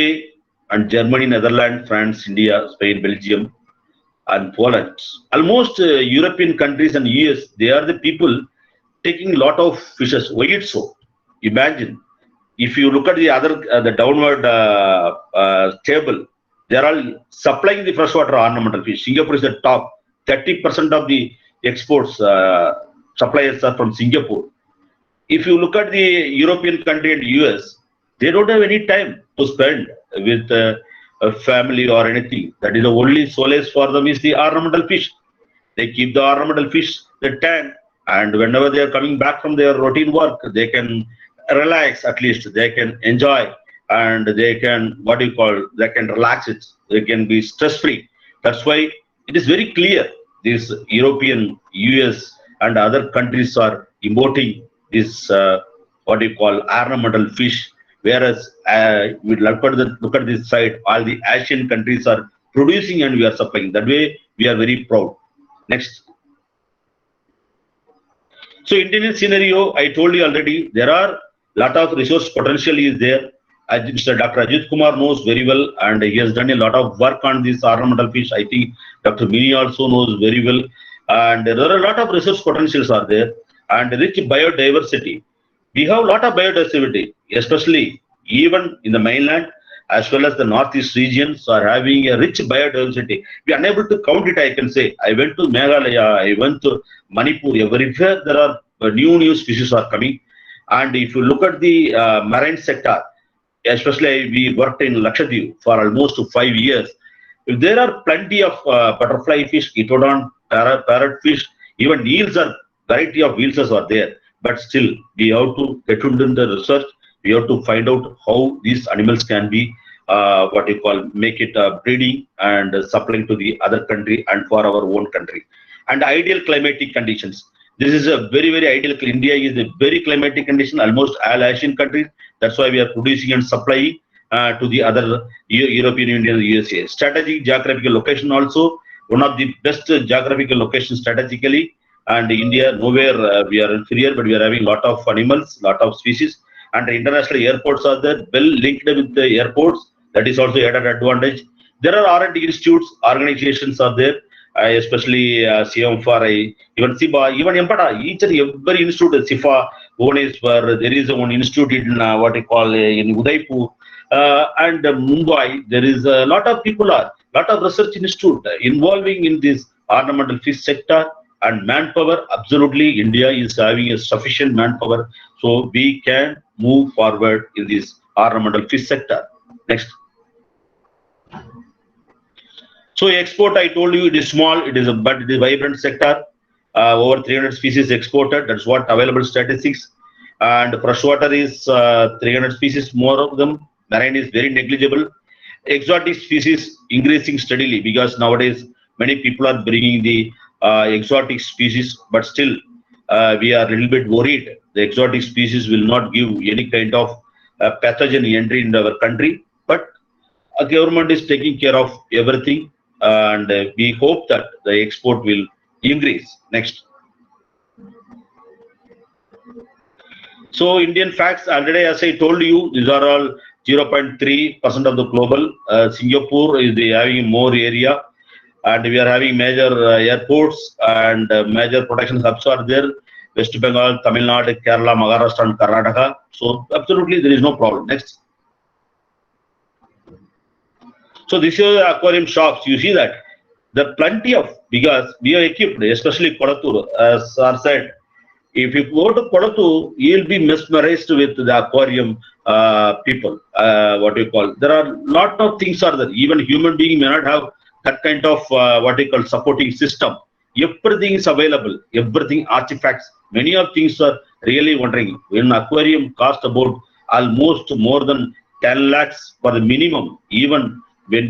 and Germany, Netherlands, France, India, Spain, Belgium, and Poland. Almost European countries and US, they are the people taking a lot of fishes. Why it's so? Imagine if you look at the other, the downward table, they are all supplying the freshwater ornamental fish. Singapore is the top. 30% of the exports suppliers are from Singapore. If you look at the European country and US, they don't have any time to spend with a family or anything. That is the only solace for them is the ornamental fish. They keep the ornamental fish, the tank, and whenever they are coming back from their routine work, they can relax at least. They can enjoy, and they can, they can relax it. They can be stress-free. That's why it is very clear these European, US, and other countries are importing this ornamental fish. Whereas we look at this side, all the Asian countries are producing and we are supplying. That way, we are very proud. Next. So Indian scenario, I told you already, there are a lot of resource potential is there. Mr. Dr. Ajit Kumar knows very well, and he has done a lot of work on this ornamental fish. I think Dr. Mini also knows very well. And there are a lot of resource potentials are there, and rich biodiversity. We have a lot of biodiversity, especially even in the mainland as well as the northeast regions are having a rich biodiversity. We are unable to count it, I can say. I went to Meghalaya, I went to Manipur, everywhere there are new species are coming. And if you look at the marine sector, especially we worked in Lakshadweep for almost 5 years, there are plenty of butterfly fish, Echinoderm, parrot fish, even eels are, variety of eels are there. But still, we have to get into the research. We have to find out how these animals can be, make it breeding and supplying to the other country and for our own country. And ideal climatic conditions. This is a very, very ideal. India is a very climatic condition, almost all Asian countries. That's why we are producing and supplying to the other European Union and USA. Strategic geographical location also, one of the best geographical locations strategically. And India, nowhere we are inferior, but we are having a lot of animals, lot of species. And the international airports are there, well linked with the airports. That is also added advantage. There are R&D institutes, organizations are there, especially CMFR, even SIBA, even EMPATA, each and every institute, SIFA, Bhubaneswar, there is one institute in what you call in Udaipur, and Mumbai. There is a lot of people are, lot of research institute involving in this ornamental fish sector and manpower. Absolutely, India is having a sufficient manpower, so we can move forward in this ornamental fish sector. Next. So export, I told you it is small, it is but it is vibrant sector. Over 300 species exported. That's what available statistics. And freshwater is 300 species, more of them. Marine is very negligible. Exotic species increasing steadily because nowadays many people are bringing the exotic species, but still we are a little bit worried. The exotic species will not give any kind of pathogen entry in our country, but our government is taking care of everything, and we hope that the export will increase. Next. So Indian facts, already as I told you, these are all 0.3% of the global. Singapore is having more area, and we are having major airports and major production hubs are there. West Bengal, Tamil Nadu, Kerala, Maharashtra and Karnataka. So absolutely there is no problem. Next. So this is aquarium shops. You see that there are plenty of, because we are equipped, especially Kodattur, as sir said. If you go to Kodattur, you'll be mesmerized with the aquarium people. What you call, there are lot of things are there. Even human being may not have that kind of what you call supporting system. Everything is available. Everything artifacts. Many of things are really wondering. When aquarium cost about almost more than 10 lakhs for the minimum. Even when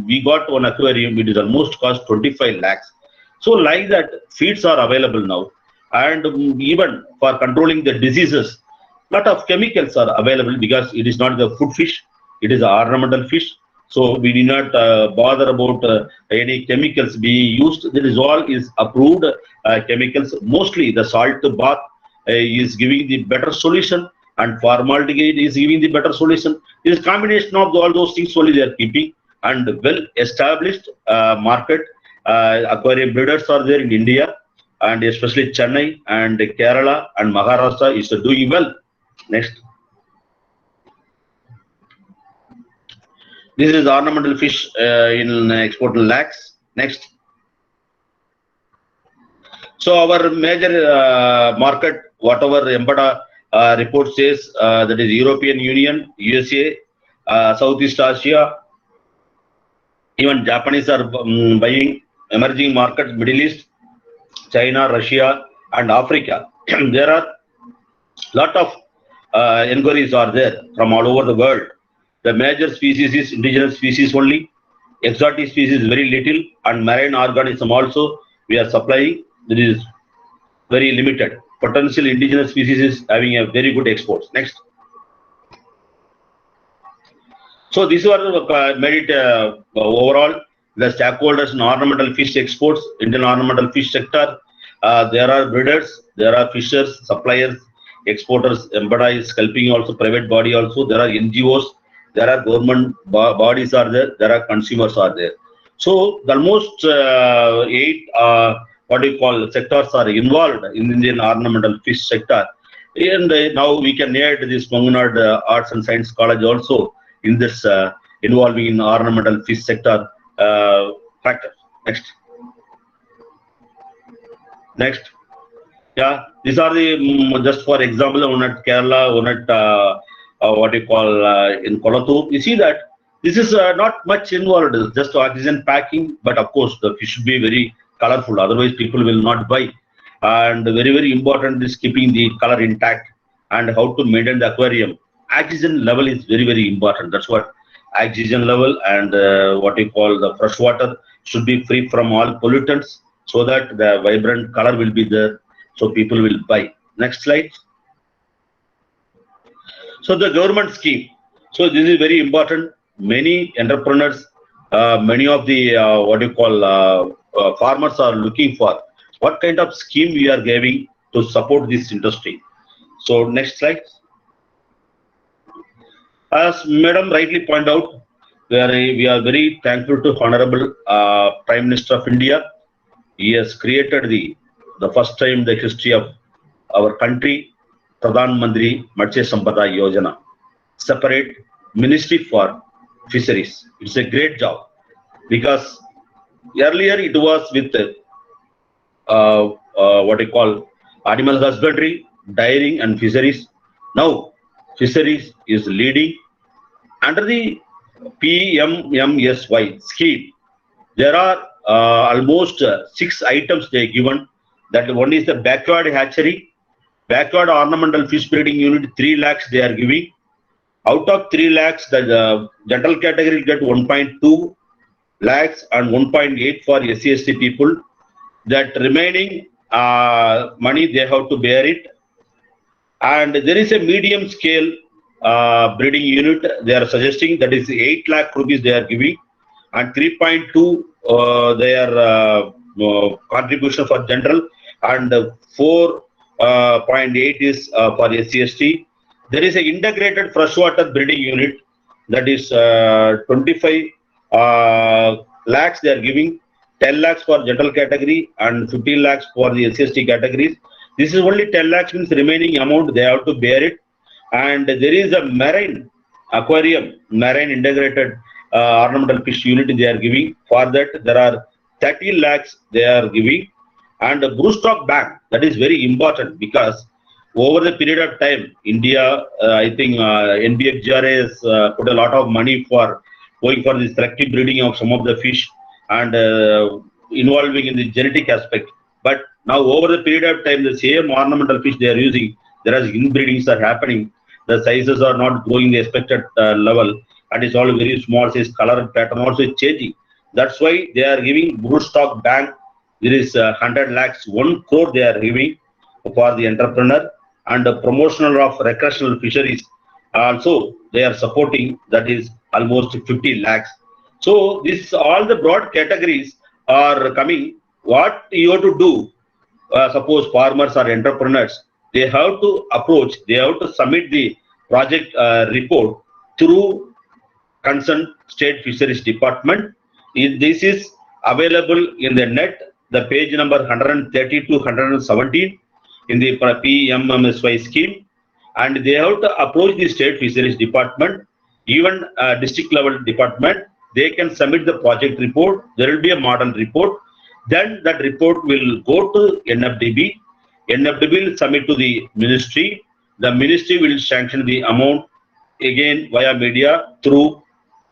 we got one aquarium, it is almost cost 25 lakhs. So like that, feeds are available now. And even for controlling the diseases, lot of chemicals are available because it is not the food fish, it is an ornamental fish. So we do not bother about any chemicals being used. The dissolve is approved chemicals. Mostly the salt bath is giving the better solution, and formaldehyde is giving the better solution. It is a combination of all those things only they are keeping, and well established market. Aquarium breeders are there in India, and especially Chennai and Kerala and Maharashtra is doing well. Next. This is ornamental fish in export lakhs. Next. So our major market, whatever EMPATA report says, that is European Union, USA, Southeast Asia, even Japanese are buying. Emerging markets, Middle East, China, Russia, and Africa. There are lot of inquiries are there from all over the world. The major species is indigenous species only. Exotic species very little, and marine organism also we are supplying. It is very limited. Potential indigenous species is having a very good exports. Next. So these are made it overall. The stakeholders in ornamental fish exports, Indian ornamental fish sector. There are breeders, there are fishers, suppliers, exporters. EMPATA is helping also, private body also. There are NGOs, there are government bodies are there, there are consumers are there. So the almost 8 what do you call sectors are involved in Indian ornamental fish sector. And now we can add this Mangunad Arts and Science College also in this involving in ornamental fish sector factor. Next. Next. Yeah, these are the just for example, one at Kerala, one at what you call in Kolattur. You see that this is not much involved, just oxygen packing, but of course the fish should be very colorful, otherwise people will not buy. And very, very important is keeping the color intact and how to maintain the aquarium. Oxygen level is very, very important. That's what oxygen level, and what you call the fresh water should be free from all pollutants, so that the vibrant color will be there. so people will buy. Next slide. So the government scheme. So this is very important. Many entrepreneurs, many of the farmers are looking for what kind of scheme we are giving to support this industry. So next slide. As Madam rightly pointed out, we are very thankful to Honorable Prime Minister of India. He has created the first time in the history of our country, Pradhan Mantri Matsya Sampada Yojana, separate ministry for fisheries. It's a great job because earlier it was with animal husbandry, dairying and fisheries. Now fisheries is leading under the PMMSY scheme. There are almost 6 items they are given. That one is the backyard hatchery, backyard ornamental fish breeding unit, 3 lakhs they are giving. Out of 3 lakhs, the general category get 1.2 lakhs and 1.8 for SC/ST people. That remaining money they have to bear it. And there is a medium scale breeding unit they are suggesting, that is 8 lakh rupees they are giving, and 3.2 their contribution for general, and 4.8 is for SC/ST. There is an integrated freshwater breeding unit, that is 25 lakhs they are giving, 10 lakhs for general category and 15 lakhs for the SC/ST categories. This is only 10 lakhs, means remaining amount they have to bear it. And there is a marine aquarium, marine integrated ornamental fish unit they are giving. For that there are 30 lakhs they are giving. And the broodstock bank, that is very important because over the period of time, India, I think NBFGRA has put a lot of money for going for the selective breeding of some of the fish and involving in the genetic aspect. But now over the period of time, the same ornamental fish they are using, there are inbreedings are happening. The sizes are not growing the expected level, and it's all very small size, color and pattern also is changing. That's why they are giving broodstock bank. There is 100 lakhs, 1 crore they are giving for the entrepreneur, and the promotional of recreational fisheries also they are supporting, that is almost 50 lakhs. So this all the broad categories are coming. What you have to do, suppose farmers or entrepreneurs, they have to approach, they have to submit the project report through concerned state fisheries department. This is available in the net, the page number 130 to 117 in the PMMSY scheme, and they have to approach the state fisheries department, even district level department. They can submit the project report. There will be a model report. Then that report will go to NFDB. NFDB will submit to the ministry. The ministry will sanction the amount again via media through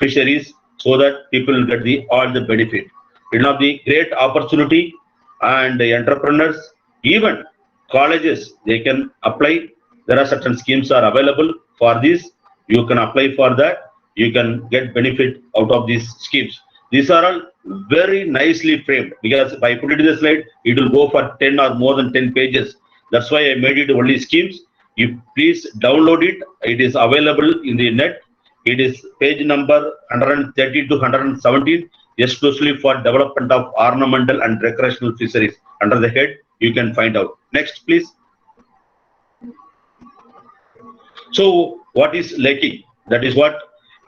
fisheries, so that people will get all the benefit. It will be great opportunity, and the entrepreneurs, even colleges, they can apply. There are certain schemes are available for this. You can apply for that. You can get benefit out of these schemes. These are all very nicely framed, because if I put it in the slide, it will go for 10 or more than 10 pages. That's why I made it only schemes. You please download it. It is available in the net. It is page number 130 to 117, especially for development of ornamental and recreational fisheries. Under the head, you can find out. Next, please. So what is lacking? That is what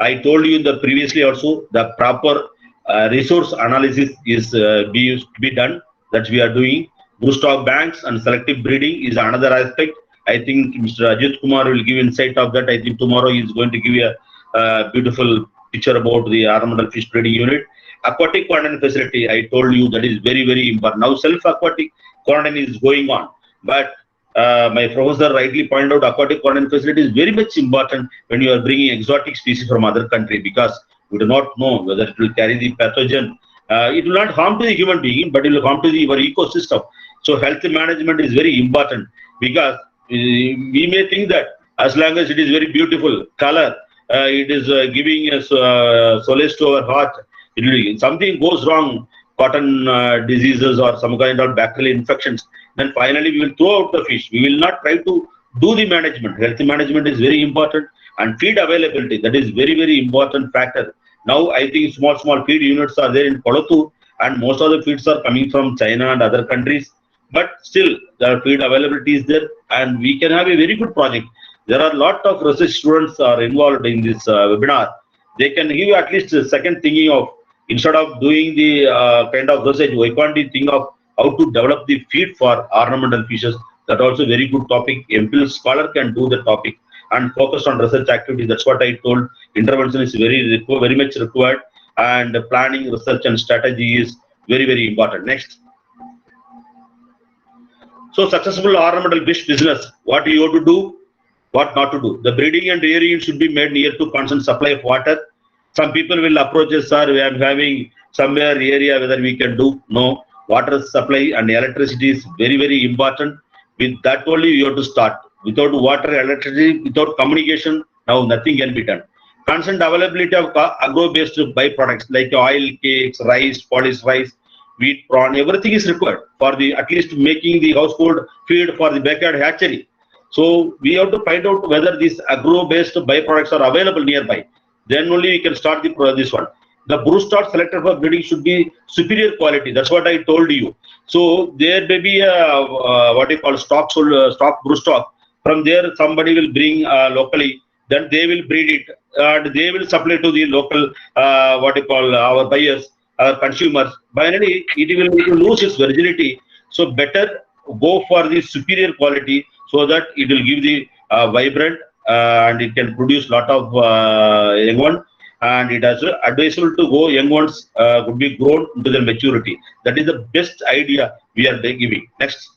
I told you in the previously also. The proper resource analysis is be done. That we are doing. Broodstock banks and selective breeding is another aspect. I think Mr. Ajit Kumar will give insight of that. I think tomorrow he is going to give you a beautiful picture about the ornamental fish breeding unit. Aquatic quarantine facility, I told you that is very, very important. Now self-aquatic quarantine is going on. But my professor rightly pointed out, aquatic quarantine facility is very much important when you are bringing exotic species from other country, because we do not know whether it will carry the pathogen. It will not harm to the human being, but it will harm to our ecosystem. So health management is very important, because we may think that as long as it is very beautiful color, it is giving us solace to our heart. It will, something goes wrong, cotton diseases or some kind of bacterial infections, then finally we will throw out the fish. We will not try to do the management. Health management is very important, and feed availability, that is very, very important factor. Now I think small feed units are there in Kolattur, and most of the feeds are coming from China and other countries. But still, the feed availability is there, and we can have a very good project. There are a lot of research students are involved in this webinar. They can give you at least a second thinking of, instead of doing the kind of research, why can't you think of how to develop the feed for ornamental fishes? That also very good topic. MPhil scholar can do the topic and focus on research activities. That's what I told. Intervention is very much required, and planning, research, and strategy is very, very important. Next. So successful ornamental fish business, what you have to do, what not to do. The breeding and rearing should be made near to constant supply of water. Some people will approach us, sir, we are having somewhere area whether we can do. No, water supply and electricity is very, very important. With that only you have to start. Without water, electricity, without communication, now nothing can be done. Constant availability of agro-based byproducts like oil, cakes, rice, polished rice, wheat, prawn, everything is required for the at least making the household feed for the backyard hatchery. So we have to find out whether these agro-based byproducts are available nearby. Then only we can start this one. The brood stock selected for breeding should be superior quality. That's what I told you. So there may be a what you call stock brood stock. From there, somebody will bring locally. Then they will breed it, and they will supply to the local what you call our buyers, our consumers. Finally, it will lose its virginity. So better go for the superior quality, so that it will give the vibrant and it can produce lot of young one, and it is advisable to go young ones could be grown into their maturity. That is the best idea we are giving. Next.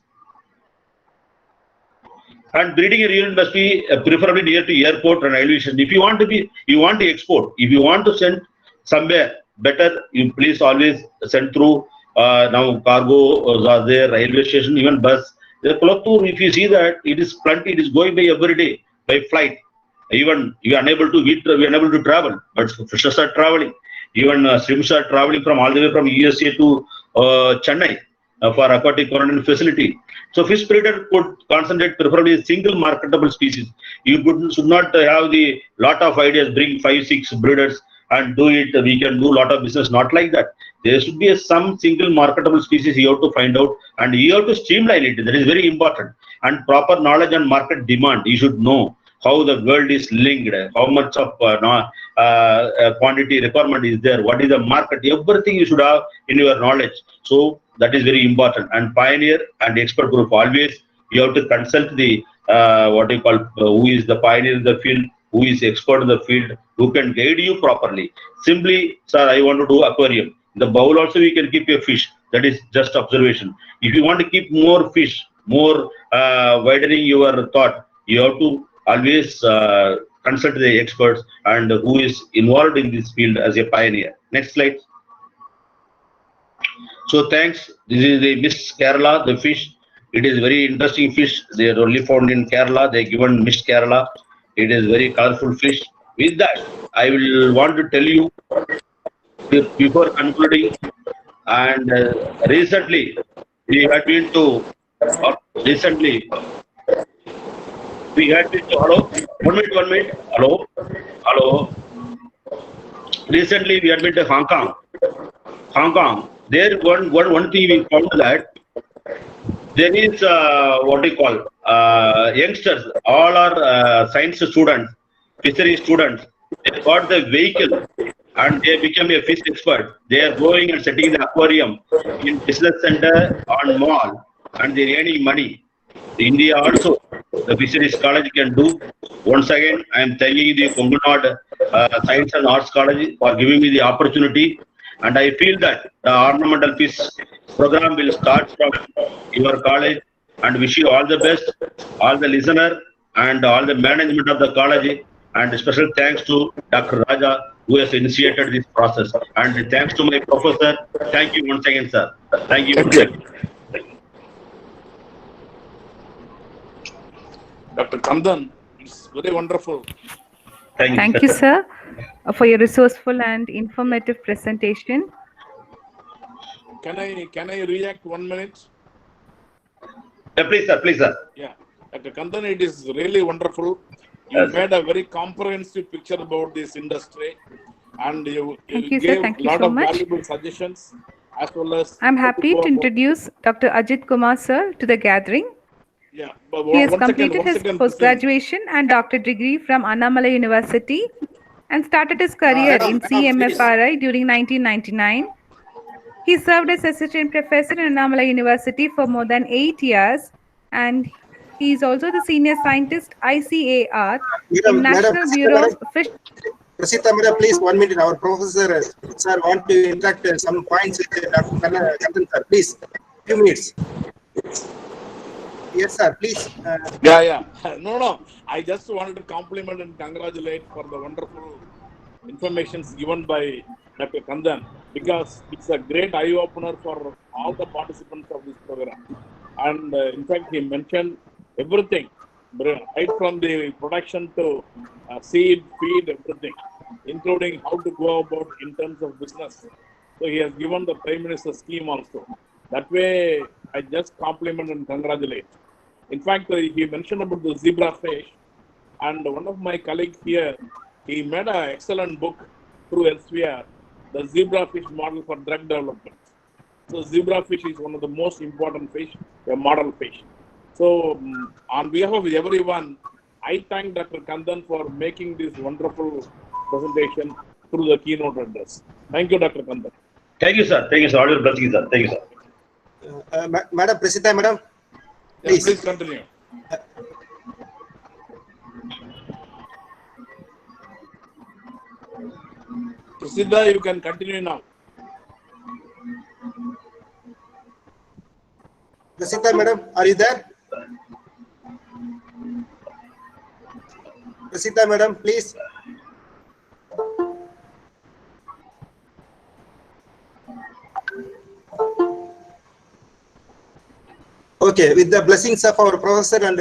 And breeding and rearing must be preferably near to airport and elevation. If you want to export, if you want to send somewhere, better you please always send through now cargo are there, railway station, even bus. The Kolattur, if you see that it is plenty, it is going by every day by flight. Even you are unable to eat, we are unable to travel, but fishes are traveling. Even shrimps are traveling from all the way from USA to Chennai for aquatic quarantine facility. So fish breeder could concentrate preferably single marketable species. You should not have the lot of ideas, bring 5-6 breeders and do it. We can do lot of business. Not like that. There should be some single marketable species you have to find out, and you have to streamline it. That is very important. And proper knowledge and market demand. You should know how the world is linked, how much of quantity requirement is there, what is the market. Everything you should have in your knowledge. So that is very important. And pioneer and expert group, always you have to consult the what you call who is the pioneer in the field, who is expert in the field, who can guide you properly. Simply, sir, I want to do aquarium. In the bowl also we can keep a fish. That is just observation. If you want to keep more fish, more widening your thought, you have to always consult the experts and who is involved in this field as a pioneer. Next slide. So thanks. This is the Miss Kerala, the fish. It is very interesting fish. They are only found in Kerala. They are given Miss Kerala. It is very colorful fish. With that, I will want to tell you before concluding. And recently, we had been to. Hello. 1 minute. Hello. Recently, we had been to Hong Kong. There, one thing we found that there is what we call youngsters. All are science students, fishery students. They got the vehicle and they become a fish expert. They are going and setting the aquarium in business center on mall, and they are earning money. India also, the fisheries college can do. Once again, I am thanking the Kongunad Science and Arts College for giving me the opportunity. And I feel that the ornamental fish program will start from your college, and wish you all the best, all the listener and all the management of the college. And special thanks to Dr. Raja, who has initiated this process. And thanks to my professor. Thank you once again, sir. Thank you. Dr. Kandan, it's very wonderful. Thank you, sir, for your resourceful and informative presentation. Can I react 1 minute? Please, sir. Please, sir. Yeah, Dr. Kandan, it is really wonderful. You Yes, sir. made a very comprehensive picture about this industry, and you Thank you, sir. gave Thank a you lot so of much. valuable suggestions as well as I'm how happy go to about. introduce Dr. Ajit Kumar, sir, to the gathering. Yeah, but He has one second, completed his this is post-graduation and doctorate degree from Annamalai University and started his career in Madam, please. CMFRI during 1999. He served as assistant professor in Annamalai University for more than 8 years, and he is also the senior scientist ICAR in Madam, National Bureau of Fish. Prasita, madam, please 1 minute. Our professor, sir, want to interact some points with Dr. Kandan, sir. Please, few minutes. Yes, sir. Please. Yeah. No. I just wanted to compliment and congratulate for the wonderful informations given by Dr. Kandan, because it's a great eye opener for all the participants of this program. And in fact, he mentioned everything, right from the production to seed, feed, everything, including how to go about in terms of business. So he has given the Prime Minister scheme also. That way, I just compliment and congratulate. In fact, he mentioned about the zebra fish, and one of my colleagues here, he made an excellent book through Elsevier, the zebra fish model for drug development. So zebra fish is one of the most important fish, a model fish. So on behalf of everyone, I thank Dr. Kandan for making this wonderful presentation through the keynote address. Thank you, Dr. Kandan. Thank you, sir. Thank you, sir. All your blessings, sir. Thank you, sir. Madam, Prasita, madam. Yes, please continue. Prasida, you can continue now. Prasita, madam, are you there? Prasita, madam, please. Okay, with the blessings of our professor and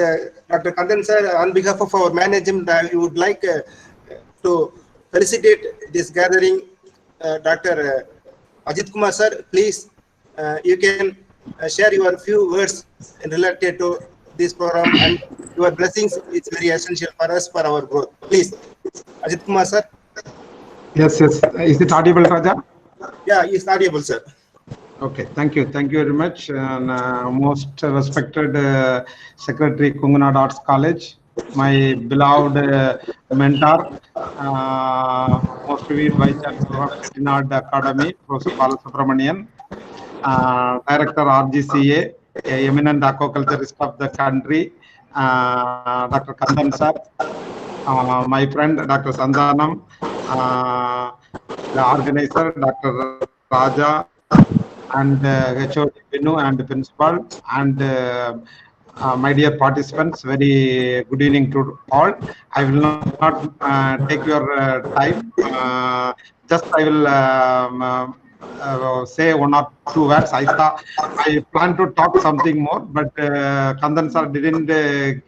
Dr. Kandan sir, on behalf of our management, I would like to felicitate this gathering. Dr. Ajit Kumar sir, please, you can share your few words related to this program, and your blessings is very essential for us for our growth. Please, Ajit Kumar sir. Yes. Is it audible, Raja? Yeah, it's audible, sir. Okay, thank you very much. And, most respected Secretary, Kungunad Arts College, my beloved mentor, most revered Vice Chancellor of Chettinad Academy, Professor Balasubramanian, Director RGCA, eminent aquaculturist of the country, Dr. Kandan sir, my friend Dr. Sandanam, the organizer Dr. Raja, and HOD Binu and the principal, and my dear participants, very good evening to all. I will not take your time. Just I will say one or two words. I plan to talk something more, but Kandan sir didn't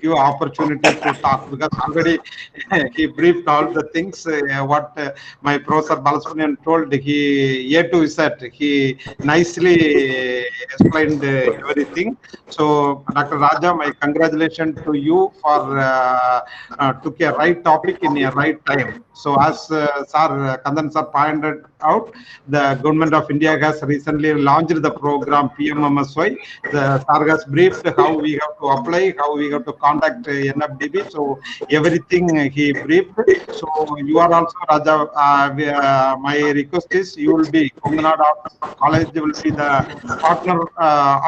give opportunity to talk, because already he briefed all the things what my professor Balasubramanian told. He A to Z, he nicely explained everything. So Dr. Raja, my congratulations to you for took a right topic in a right time. So as Kandan sir pointed out, the government of India has recently launched the program PMMSY. The sir has briefed how we have to apply, how we have to contact NFDB. So everything he briefed. So you are also, Raja, my request is you will be, Kungunad College will be the partner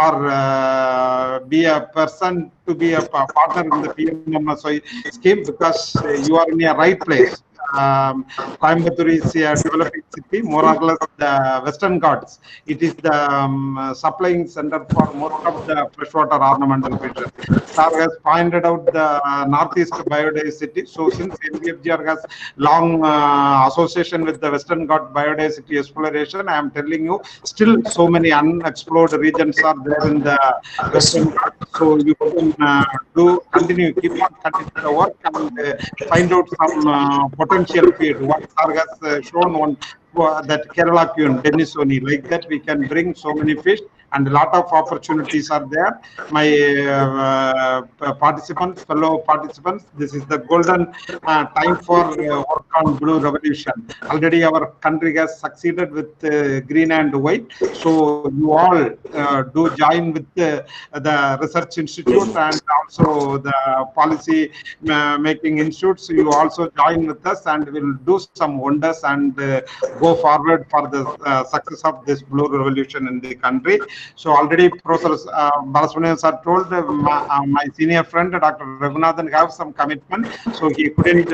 or be a person to be a partner in the PMMSY scheme, because you are in a right place. Coimbatore is a developing city, more or less the Western Ghats. It is the supplying center for most of the freshwater ornamental fishes. Sir has pointed out the Northeast biodiversity. So since NBFGR has long association with the Western Ghat biodiversity exploration, I am telling you, still so many unexplored regions are there in the Western Ghats. So you can keep on continuing the work and find out some potential feed. What Sir has shown on that Kerala Kune, Denisoni, like that we can bring so many fish and a lot of opportunities are there. My participants, fellow participants, this is the golden time for work on Blue Revolution. Already our country has succeeded with green and white. So you all do join with the research institute and also the policy making institutes. You also join with us and will do some wonders and go forward for the success of this Blue Revolution in the country. So already Professor Balasubramanian sir told my senior friend Dr. Raghunathan have some commitment, so he couldn't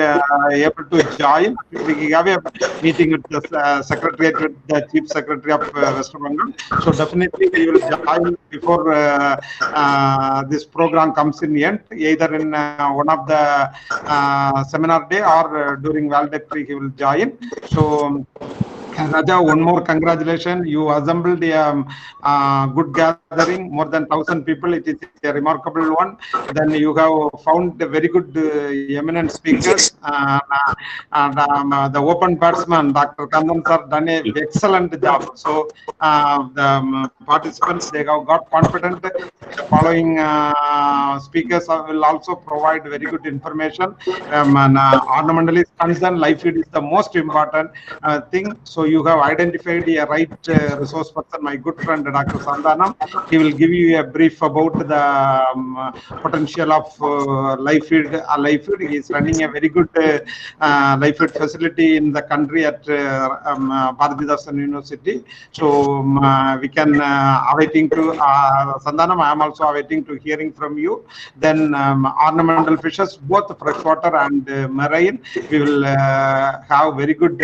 able to join. We have a meeting with the secretariat with the chief secretary of West Bengal. So definitely we will join before this program comes in the end, either in one of the seminar day or during valedictory he will join. So Raja, one more congratulations. You assembled a good gathering, more than 1,000 people. It is a remarkable one. Then you have found very good eminent speakers. The open batsman, Dr. Kandan sir, done an excellent job. So the participants, they have got confident. Following speakers will also provide very good information. Ornamental is concerned, life feed is the most important thing. So you have identified a right resource person, my good friend Dr. Sandhanam. He will give you a brief about the potential of life feed. He is running a very good life feed facility in the country at Bharathidasan University. So we can awaiting to Sandhanam. I am also awaiting to hearing from you. Then ornamental fishes, both freshwater and marine. We will have very good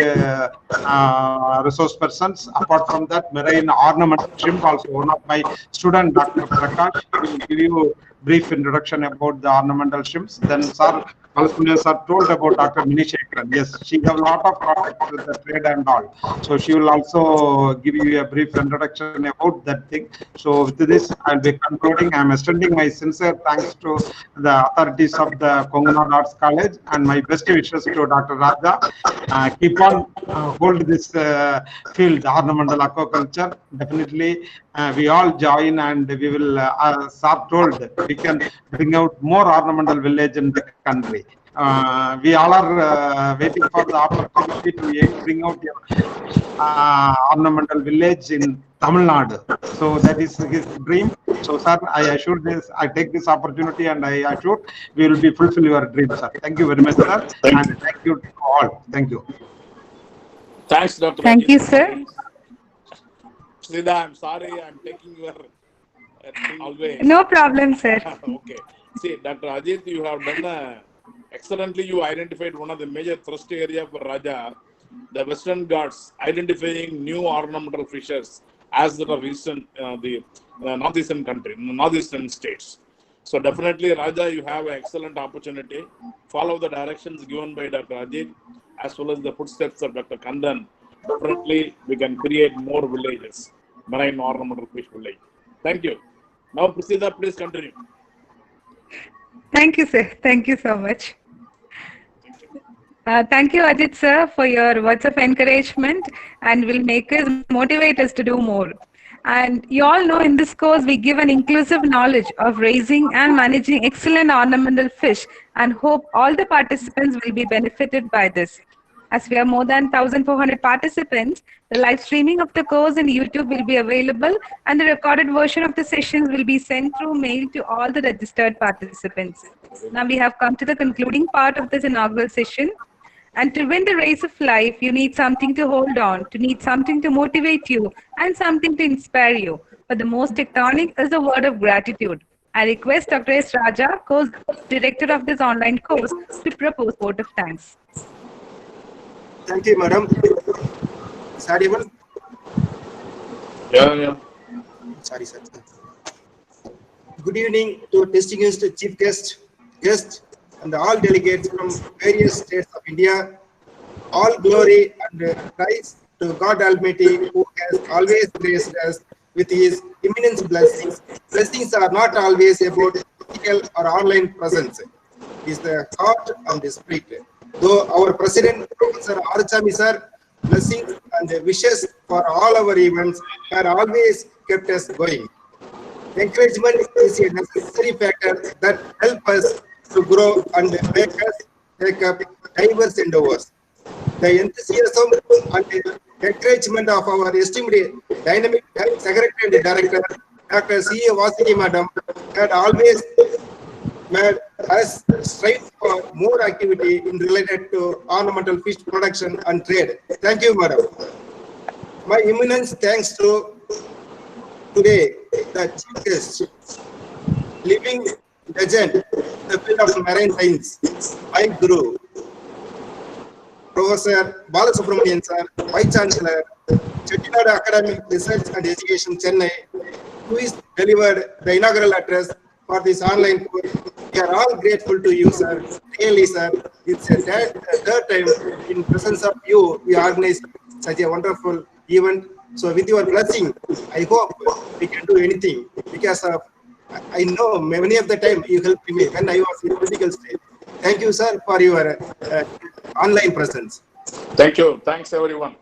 resource persons. Apart from that, marine ornamental shrimp, also one of my student, Dr. Prakash, will give you brief introduction about the ornamental shrimps. Then Sir Balasubramanian sir told about Dr. Minishekharan. Yes, she has a lot of contacts with the trade and all. So she will also give you a brief introduction about that thing. So with this, I'll be concluding. I'm extending my sincere thanks to the authorities of the Kongunad Arts College and my best wishes to Dr. Raja. Keep on hold this field, ornamental aquaculture. Definitely, we all join and we will, sir told, we can bring out more ornamental village in the country. We all are waiting for the opportunity to bring out ornamental village in Tamil Nadu. So that is his dream. So sir, I assure this, I take this opportunity and I assure we will be fulfill your dream, sir. Thank you very much, sir. And thank you to all. Thank you. Thanks, Dr. Thank you, Ajit. sir. Sridhar, I'm sorry, I'm taking your always. No problem, sir. Okay. See, Dr. Ajit, you have done excellently. You identified one of the major thrust area for Raja, the Western Ghats, identifying new ornamental fishes as the recent the northeastern country, northeastern states. So definitely, Raja, you have an excellent opportunity. Follow the directions given by Dr. Ajit as well as the footsteps of Dr. Kandan. Definitely, we can create more villages, marine ornamental fish village. Thank you. Now, Prasida, please continue. Thank you, sir. Thank you so much. Thank you, Ajit sir, for your words of encouragement and will make us motivate us to do more. And you all know in this course, we give an inclusive knowledge of raising and managing excellent ornamental fish and hope all the participants will be benefited by this. As we have more than 1,400 participants, the live streaming of the course in YouTube will be available and the recorded version of the sessions will be sent through mail to all the registered participants. Now we have come to the concluding part of this inaugural session. And to win the race of life, you need something to hold on, to need something to motivate you, and something to inspire you. But the most tectonic is the word of gratitude. I request Dr. S. Raja, course director of this online course, to propose vote of thanks. Thank you, madam. Is that even? Yeah. Sorry, sir. Good evening to distinguished chief guest, and all delegates from various states of India. All glory and praise to God Almighty, who has always graced us with His immense blessings. Blessings are not always about physical or online presence. It is the heart and the spirit. Though our President, Professor Archami sir, blessings and wishes for all our events have always kept us going. Encouragement is a necessary factor that helps us to grow and make us take up diverse endeavors. The enthusiasm and encouragement of our esteemed dynamic secretary and director, Dr. C.A. Vasuki Madam, had always made us strive for more activity in related to ornamental fish production and trade. Thank you, Madam. My immense thanks to today the chief guest, living legend in the field of marine science, my guru, Professor Balasubramanian sir, Vice Chancellor, Chettinad Academic Research and Education, Chennai, who is delivered the inaugural address for this online course. We are all grateful to you, sir. Really, sir, it's a third time in presence of you we organize such a wonderful event. So with your blessing, I hope we can do anything, because of I know many of the time you helped me when I was in critical state. Thank you, sir, for your online presence. Thank you. Thanks, everyone.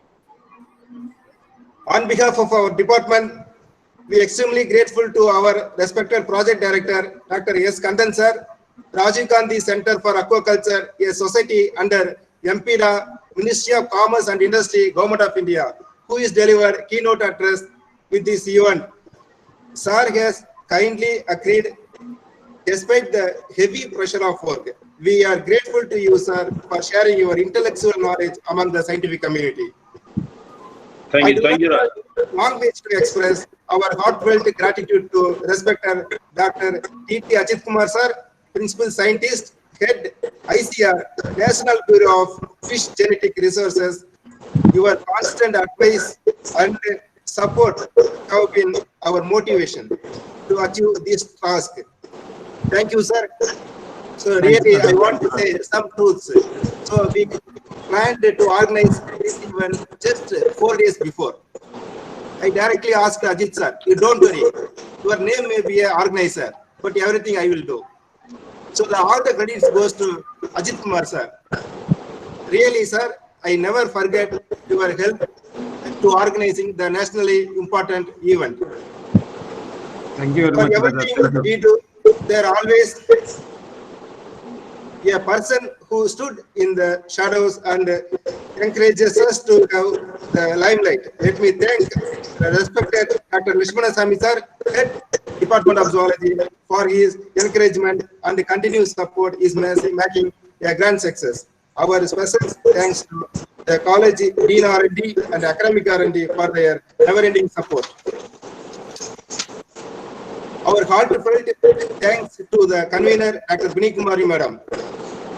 On behalf of our department, we are extremely grateful to our respected project director, Dr. S. Kandan sir, Rajiv Gandhi Center for Aquaculture, a society under MPDA, Ministry of Commerce and Industry, Government of India, who is delivered keynote address with this event. Sir has kindly agreed despite the heavy pressure of work. We are grateful to you, sir, for sharing your intellectual knowledge among the scientific community. Thank you. Thank you. Long ways to express our heartfelt gratitude to respected Dr. T.T. Ajit Kumar sir, Principal Scientist, Head ICR, National Bureau of Fish Genetic Resources. Your constant advice and support have been our motivation to achieve this task. Thank you, sir. So really, I want to say some truths. So we planned to organize this event just 4 days before. I directly asked Ajit sir, you don't worry, your name may be an organizer, but everything I will do. So all the credits goes to Ajit Kumar sir. Really, sir, I never forget your help to organizing the nationally important event. Thank you very For much, brother. everything we do, there are always a person who stood in the shadows and encourages us to have the limelight. Let me thank the respected Dr. Lakshmana Sami sir, Head Department of Zoology, for his encouragement and continuous support is making a grand success. Our special thanks to the college Dean R&D and academic R&D for their never-ending support. Our heartfelt thanks to the convener, Dr. Bini Kumari Madam.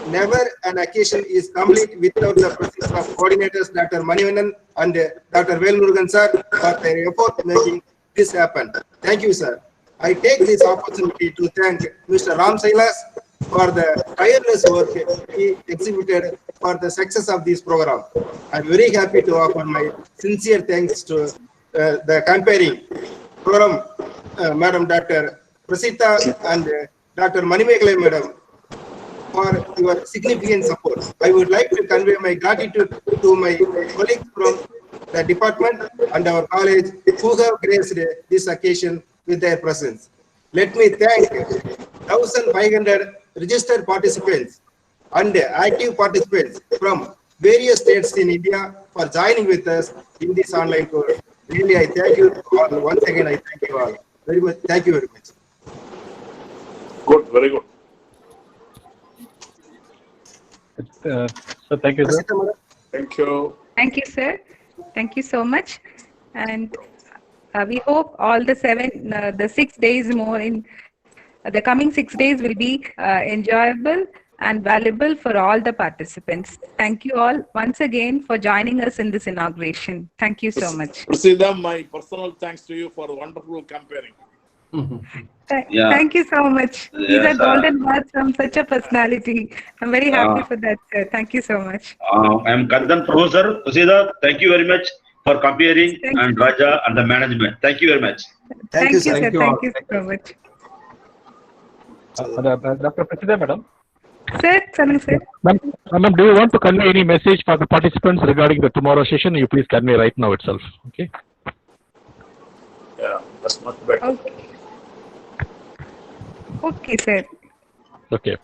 Never an occasion is complete without the presence of coordinators, Dr. Manivannan and Dr. Velmurugan sir, for their effort making this happen. Thank you, sir. I take this opportunity to thank Mr. Ram Sailas for the tireless work he exhibited for the success of this program. I'm very happy to offer my sincere thanks to the comparing program, Madam Dr. Prasita and Dr. Manimekalai Madam, for your significant support. I would like to convey my gratitude to my colleagues from the department and our college who have graced this occasion with their presence. Let me thank 1,500 registered participants and active participants from various states in India for joining with us in this online course. Really, I thank you all. Once again, I thank you all very much. Thank you very much. Good, very good. So thank you, sir. Thank you. Thank you, sir. Thank you so much. And we hope all the 6 days more in the coming 6 days will be enjoyable and valuable for all the participants. Thank you all once again for joining us in this inauguration. Thank you so much. Prasida, my personal thanks to you for wonderful comparing. Yeah. Thank you so much. These are Yes, golden words from such a personality. I'm very happy for that, sir. Thank you so much. I'm Kandan Professor Prasida. Thank you very much for comparing and Raja and the management. Thank you very much. Thank you, sir. Thank you Thank all. you so much. Dr. Prasida, madam. Sir, something, sir. Ma'am, do you want to convey any message for the participants regarding the tomorrow session? You please convey right now itself. Okay. Yeah, that's much better. Okay. Okay, sir. Okay.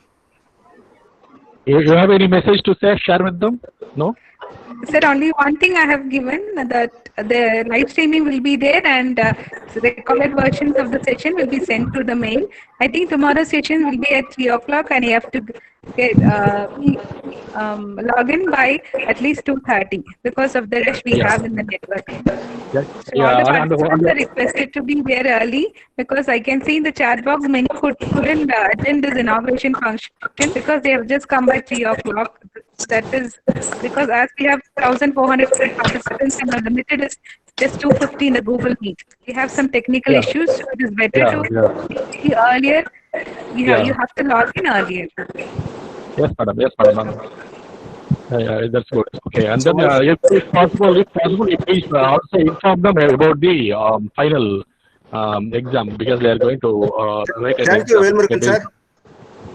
You have any message to share with them? No? Sir, only one thing I have given, that the live streaming will be there, and so the recorded versions of the session will be sent to the mail. I think tomorrow's session will be at 3 o'clock, and you have to get log in by at least 2:30 because of the rush we Yeah. have in the network. Yes. So all the Yeah. participants are requested to be there early, because I can see in the chat box many couldn't attend this inauguration function because they have just come by 3 o'clock. That is because as we have 1,400 participants and our limited is just 250 in the Google Meet. We have some technical Yeah. issues, so it is better Yeah. to Yeah. be earlier. Yeah. You have to log in earlier. Yes, madam. Yes, madam. Yeah, that's good. Okay, and then if possible, you please also inform them about the final exam, because they are going to write an Thank you, exam. Velmurugan sir.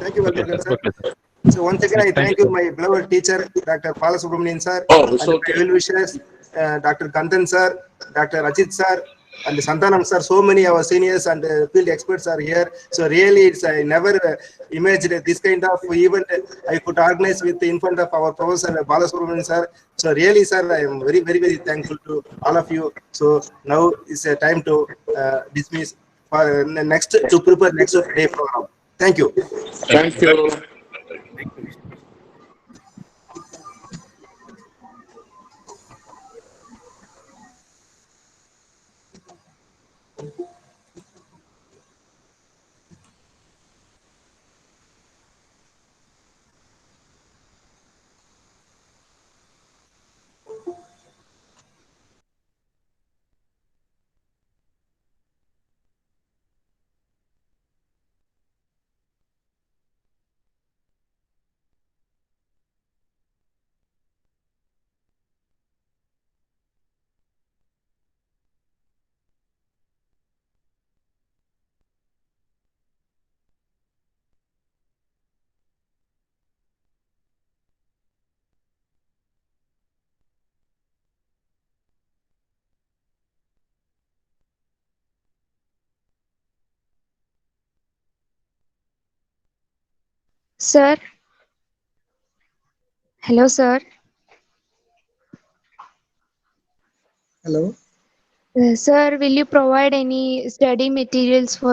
Thank you, Okay, Velmurugan sir. sir. Okay, sir. So once again, I Thank thank you, you, my beloved teacher, Dr. Palasubramanian sir, Oh, and it's my okay. well-wishers, Dr. Kandan sir, Dr. Ajit sir, and Santanam sir. So many our seniors and field experts are here. So really, I never imagined this kind of event I could organize in front of our professor Balasubramanian sir. So really, sir, I am very, very, very thankful to all of you. So now is a time to dismiss for next to prepare next day program. Thank you. Thank you. Sir. Hello, sir. Hello. Sir, will you provide any study materials for